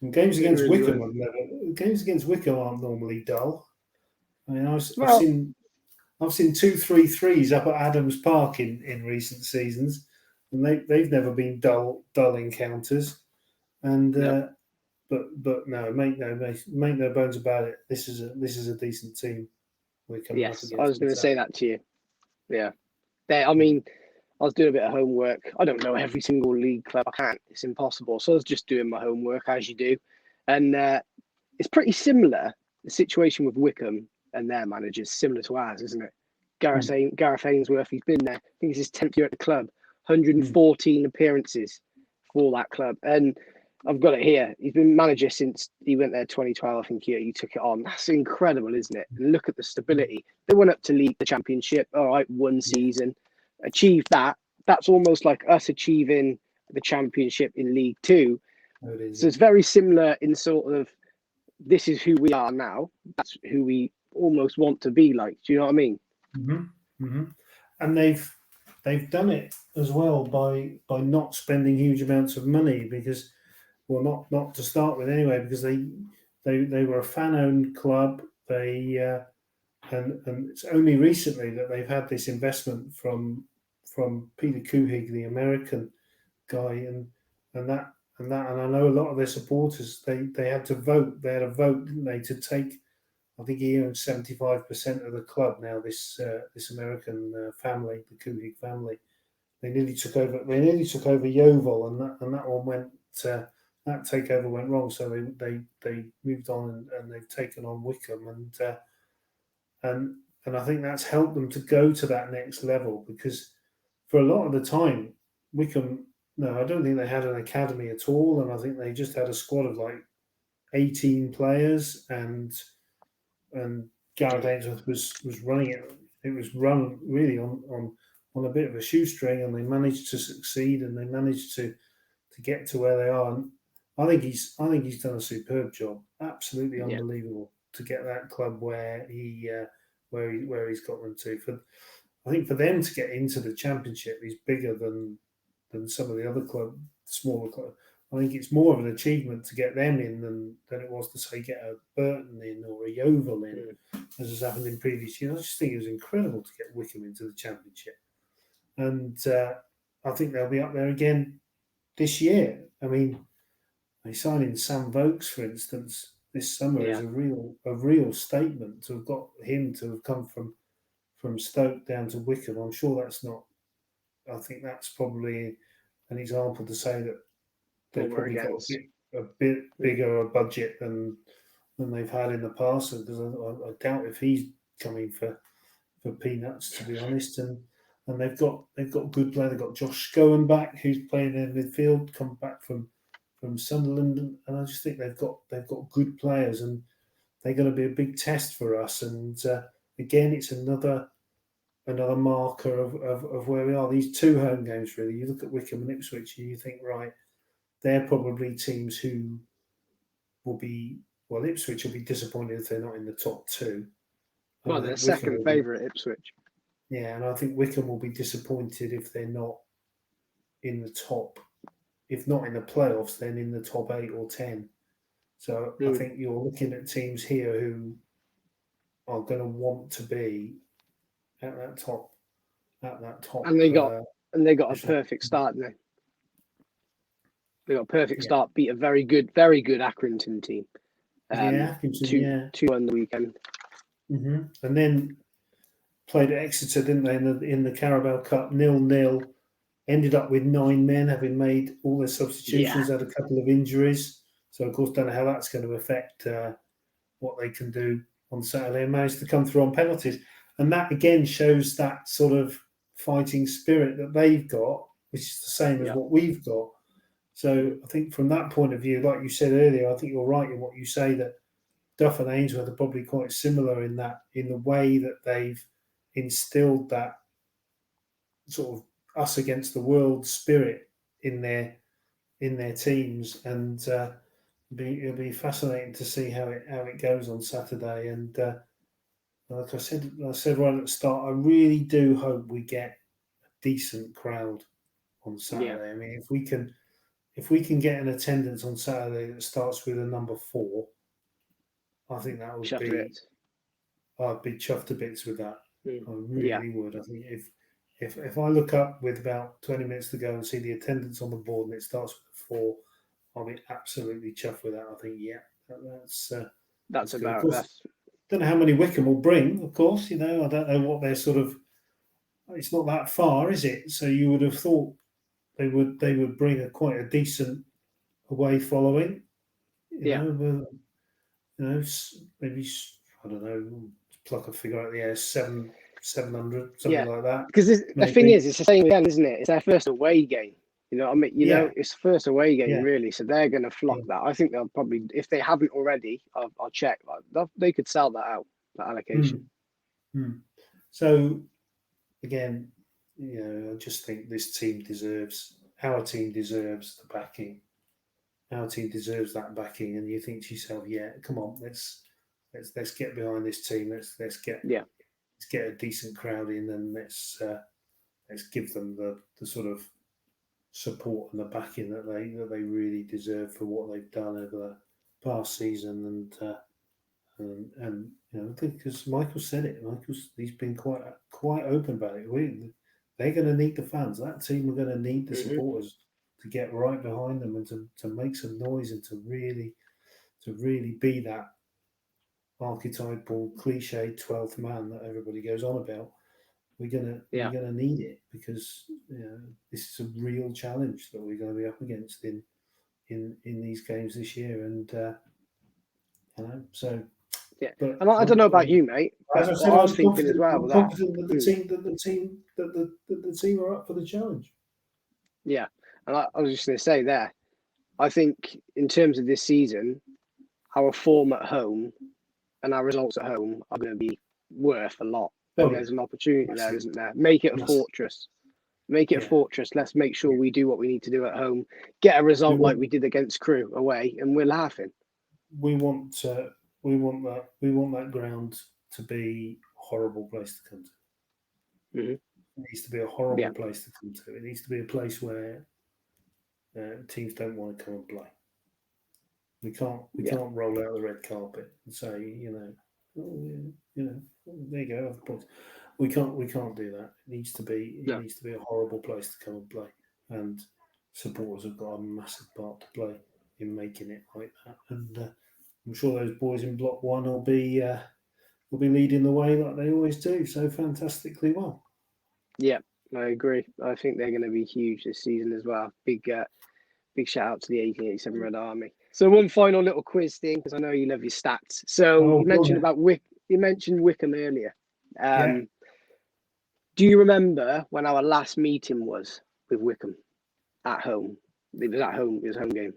And games against Wycombe aren't normally dull. I mean, I've seen 2-3-3s up at Adams Park in recent seasons, and they've never been dull encounters. And but no, make no bones about it. This is a decent team. Yes, I was going to say that to you. Yeah, I mean, I was doing a bit of homework. I don't know every single league club. I can't. It's impossible. So I was just doing my homework, as you do, and it's pretty similar. The situation with Wycombe and their managers similar to ours, isn't it? Gareth Ainsworth, he's been there. I think it's his 10th year at the club. 114 appearances for that club, and I've got it here. He's been manager since he went there 2012. I think he took it on. That's incredible, isn't it? And look at the stability. They went up to the championship. All right, one season, achieved that. That's almost like us achieving the championship in League Two. So it's very similar in sort of, this is who we are now. That's who we almost want to be like. Do you know what I mean? Mm-hmm. Mm-hmm. and they've done it as well by not spending huge amounts of money because, well, not to start with anyway, because they were a fan-owned club. They and it's only recently that they've had this investment from Peter Kuhig, the American guy, and I know a lot of their supporters. They had to vote. They had a vote, didn't they, to take. I think he owns 75% of the club now. This American family, the Kuhig family, they nearly took over. They nearly took over Yeovil, and that one went. That takeover went wrong, so they moved on and they've taken on Wycombe, and I think that's helped them to go to that next level, because for a lot of the time, Wycombe, no, I don't think they had an academy at all, and I think they just had a squad of like 18 players, and Gareth Ainsworth was running it. It was run really on a bit of a shoestring, and they managed to succeed, and they managed to get to where they are. And I think he's done a superb job, absolutely unbelievable to get that club where he's got them to. I think for them to get into the Championship is bigger than some of the other smaller clubs. I think it's more of an achievement to get them in than it was to say get a Burton in or a Yeovil in, as has happened in previous years. I just think it was incredible to get Wycombe into the Championship, and I think they'll be up there again this year. I mean, they signed in Sam Vokes, for instance, this summer is a real statement to have got him to have come from Stoke down to Wycombe. I'm sure that's not. I think that's probably an example to say that they've probably got a bit bigger a budget than they've had in the past. Because I doubt if he's coming for peanuts, to be honest. And they've got good players. They've got Josh Scowen back, who's playing in midfield, come back from Sunderland, and I just think they've got good players, and they're going to be a big test for us. And again, it's another marker of where we are. These two home games, really. You look at Wycombe and Ipswich, and you think, right, they're probably teams who will be. Well, Ipswich will be disappointed if they're not in the top two. Well, they're second favourite, Ipswich. Yeah, and I think Wycombe will be disappointed if they're not in the top. If not in the playoffs, then in the top 8 or 10. So I think you're looking at teams here who are going to want to be at that top. And they got a perfect start there. They got a perfect start. Beat a very good Accrington team. Accrington, 2 on the weekend. Mm-hmm. And then played at Exeter, didn't they, in the Carabao Cup, 0-0. Ended up with 9 men, having made all their substitutions, had a couple of injuries. So, of course, don't know how that's going to affect what they can do on Saturday, and managed to come through on penalties. And that, again, shows that sort of fighting spirit that they've got, which is the same as what we've got. So I think from that point of view, like you said earlier, I think you're right in what you say, that Duff and Ainsworth are probably quite similar in the way that they've instilled that sort of us against the world spirit in their teams, and it'll be fascinating to see how it goes on Saturday. And like I said right at the start, I really do hope we get a decent crowd on Saturday. I mean, if we can get an attendance on Saturday that starts with a number 4, I think that would be. I'd be chuffed to bits with that. I really would. I think if I look up with about 20 minutes to go and see the attendance on the board and it starts with a 4, I'll be absolutely chuffed with that. I think that's about. Course, don't know how many Wycombe will bring. Of course, I don't know what they're sort of. It's not that far, is it? So you would have thought they would bring quite a decent away following. Maybe I don't know. Pluck a figure out the air, 700, something like that. Because the thing is, it's the same again, isn't it? It's their first away game. I mean, it's first away game, really. So they're going to flock that. I think they'll probably, if they haven't already, I'll check. They could sell that out, that allocation. So, again, I just think our team deserves the backing. Our team deserves that backing, and you think to yourself, come on, let's get behind this team. Let's get let's get a decent crowd in, and let's give them the sort of support and the backing that they really deserve for what they've done over the past season. And I think, because Michael said it, he's been quite open about it. They're going to need the fans. That team are going to need the supporters to get right behind them and to make some noise and to really be that archetypal cliche 12th man that everybody goes on about. We're gonna need it, because this is a real challenge that we're going to be up against in these games this year, and so. Yeah, and I don't know about you, mate. As I said, I was thinking as well. I'm confident that the team are up for the challenge. Yeah, and I was just going to say there, I think in terms of this season, our form at home and our results at home are going to be worth a lot. And there's an opportunity there, isn't there? Make it a fortress. Make it a fortress. Let's make sure we do what we need to do at home. Get a result like we did against Crewe away, and we're laughing. We want that ground to be a horrible place to come to. Mm-hmm. It needs to be a horrible place to come to. It needs to be a place where teams don't want to come and play. We can't roll out the red carpet and say, there you go, have points. We can't do that. It needs to be a horrible place to come and play, and supporters have got a massive part to play in making it like that. And I'm sure those boys in Block 1 will be leading the way like they always do, so fantastically well. Yeah, I agree. I think they're going to be huge this season as well. Big shout out to the 1887 Red Army. So one final little quiz thing, because I know you love your stats. So you mentioned Wycombe earlier. Do you remember when our last meeting was with Wycombe at home? It was at home. It was a home game.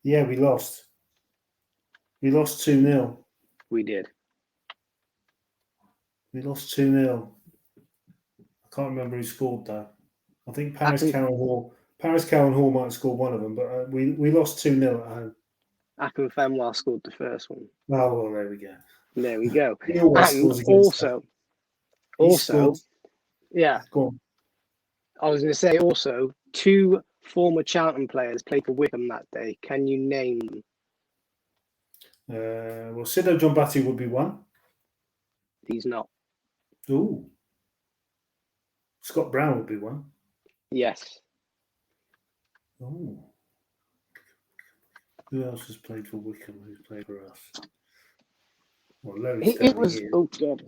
Yeah, we lost. We lost 2-0. We did. We lost 2-0. I can't remember who scored though. I think Paris Cowan Hall might have scored one of them, but we lost 2-0 at home. Akon Fenwell scored the first one. Oh, well, there we go. There we go. And also, yeah. Go on. I was going to say also, 2 former Cheltenham players played for Wycombe that day. Can you name them? Well, Sido John Batty would be one. He's not. Ooh. Scott Brown would be one. Yes. Oh. Who else has played for Wycombe? Who's played for us? Well, it was. Oh God.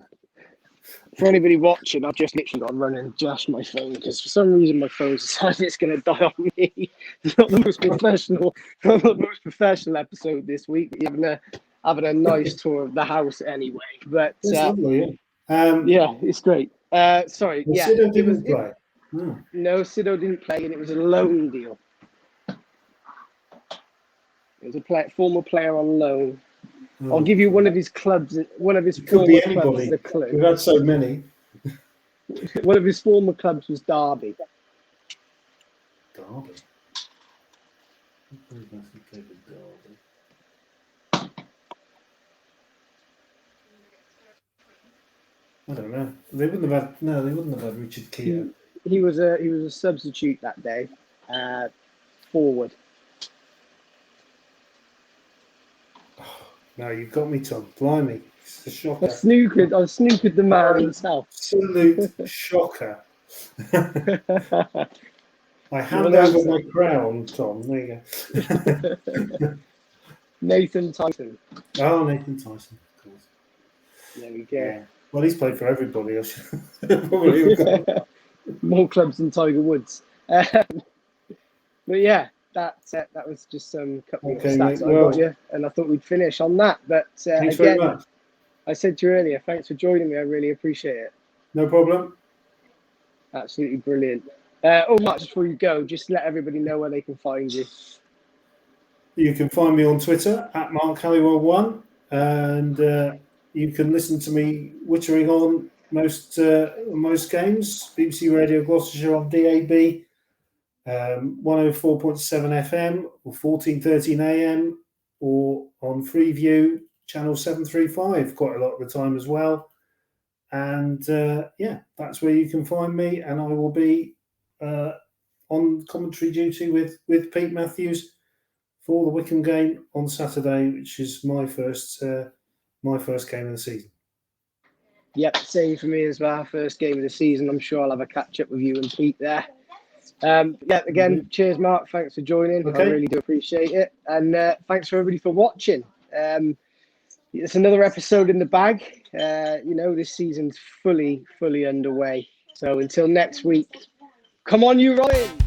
For anybody watching, I've just literally got to run and adjust my phone, because for some reason my phone's decided it's going to die on me. It's not the most professional episode this week. Even having a nice tour of the house anyway. But lovely, it's great. Sorry, well, Sido didn't play. No, Sido didn't play, and it was a loan deal. It was a former player on loan. I'll give you one of his clubs. One of his former clubs is a clue. We've had so many. One of his former clubs was Derby. Derby. I don't know. They wouldn't have had Richard Keogh. He was a substitute that day, forward. No, you've got me, Tom. Blimey. It's a shocker. I snookered the man himself. Absolute shocker. I hand over my crown, Tom. There you go. Nathan Tyson. Oh, Nathan Tyson, of course. There we go. Yeah. Well, he's played for everybody. I should probably have got more clubs than Tiger Woods. But yeah. That was just some couple of stats I got you, and I thought we'd finish on that. But thanks very much. I said to you earlier, thanks for joining me. I really appreciate it. No problem. Absolutely brilliant. Much before you go, just let everybody know where they can find you. You can find me on Twitter at Mark Halliwell1, and you can listen to me wittering on most games. BBC Radio Gloucestershire on DAB. 104.7 FM or 14:13 AM, or on Freeview channel 735 quite a lot of the time as well. And that's where you can find me. And I will be on commentary duty with Pete Matthews for the Wycombe game on Saturday, which is my first game of the season. Yep, same for me as well. First game of the season. I'm sure I'll have a catch up with you and Pete there. Again, cheers, Mark. Thanks for joining. Okay. I really do appreciate it. And thanks for everybody for watching. It's another episode in the bag. This season's fully underway. So until next week, come on, you Robins!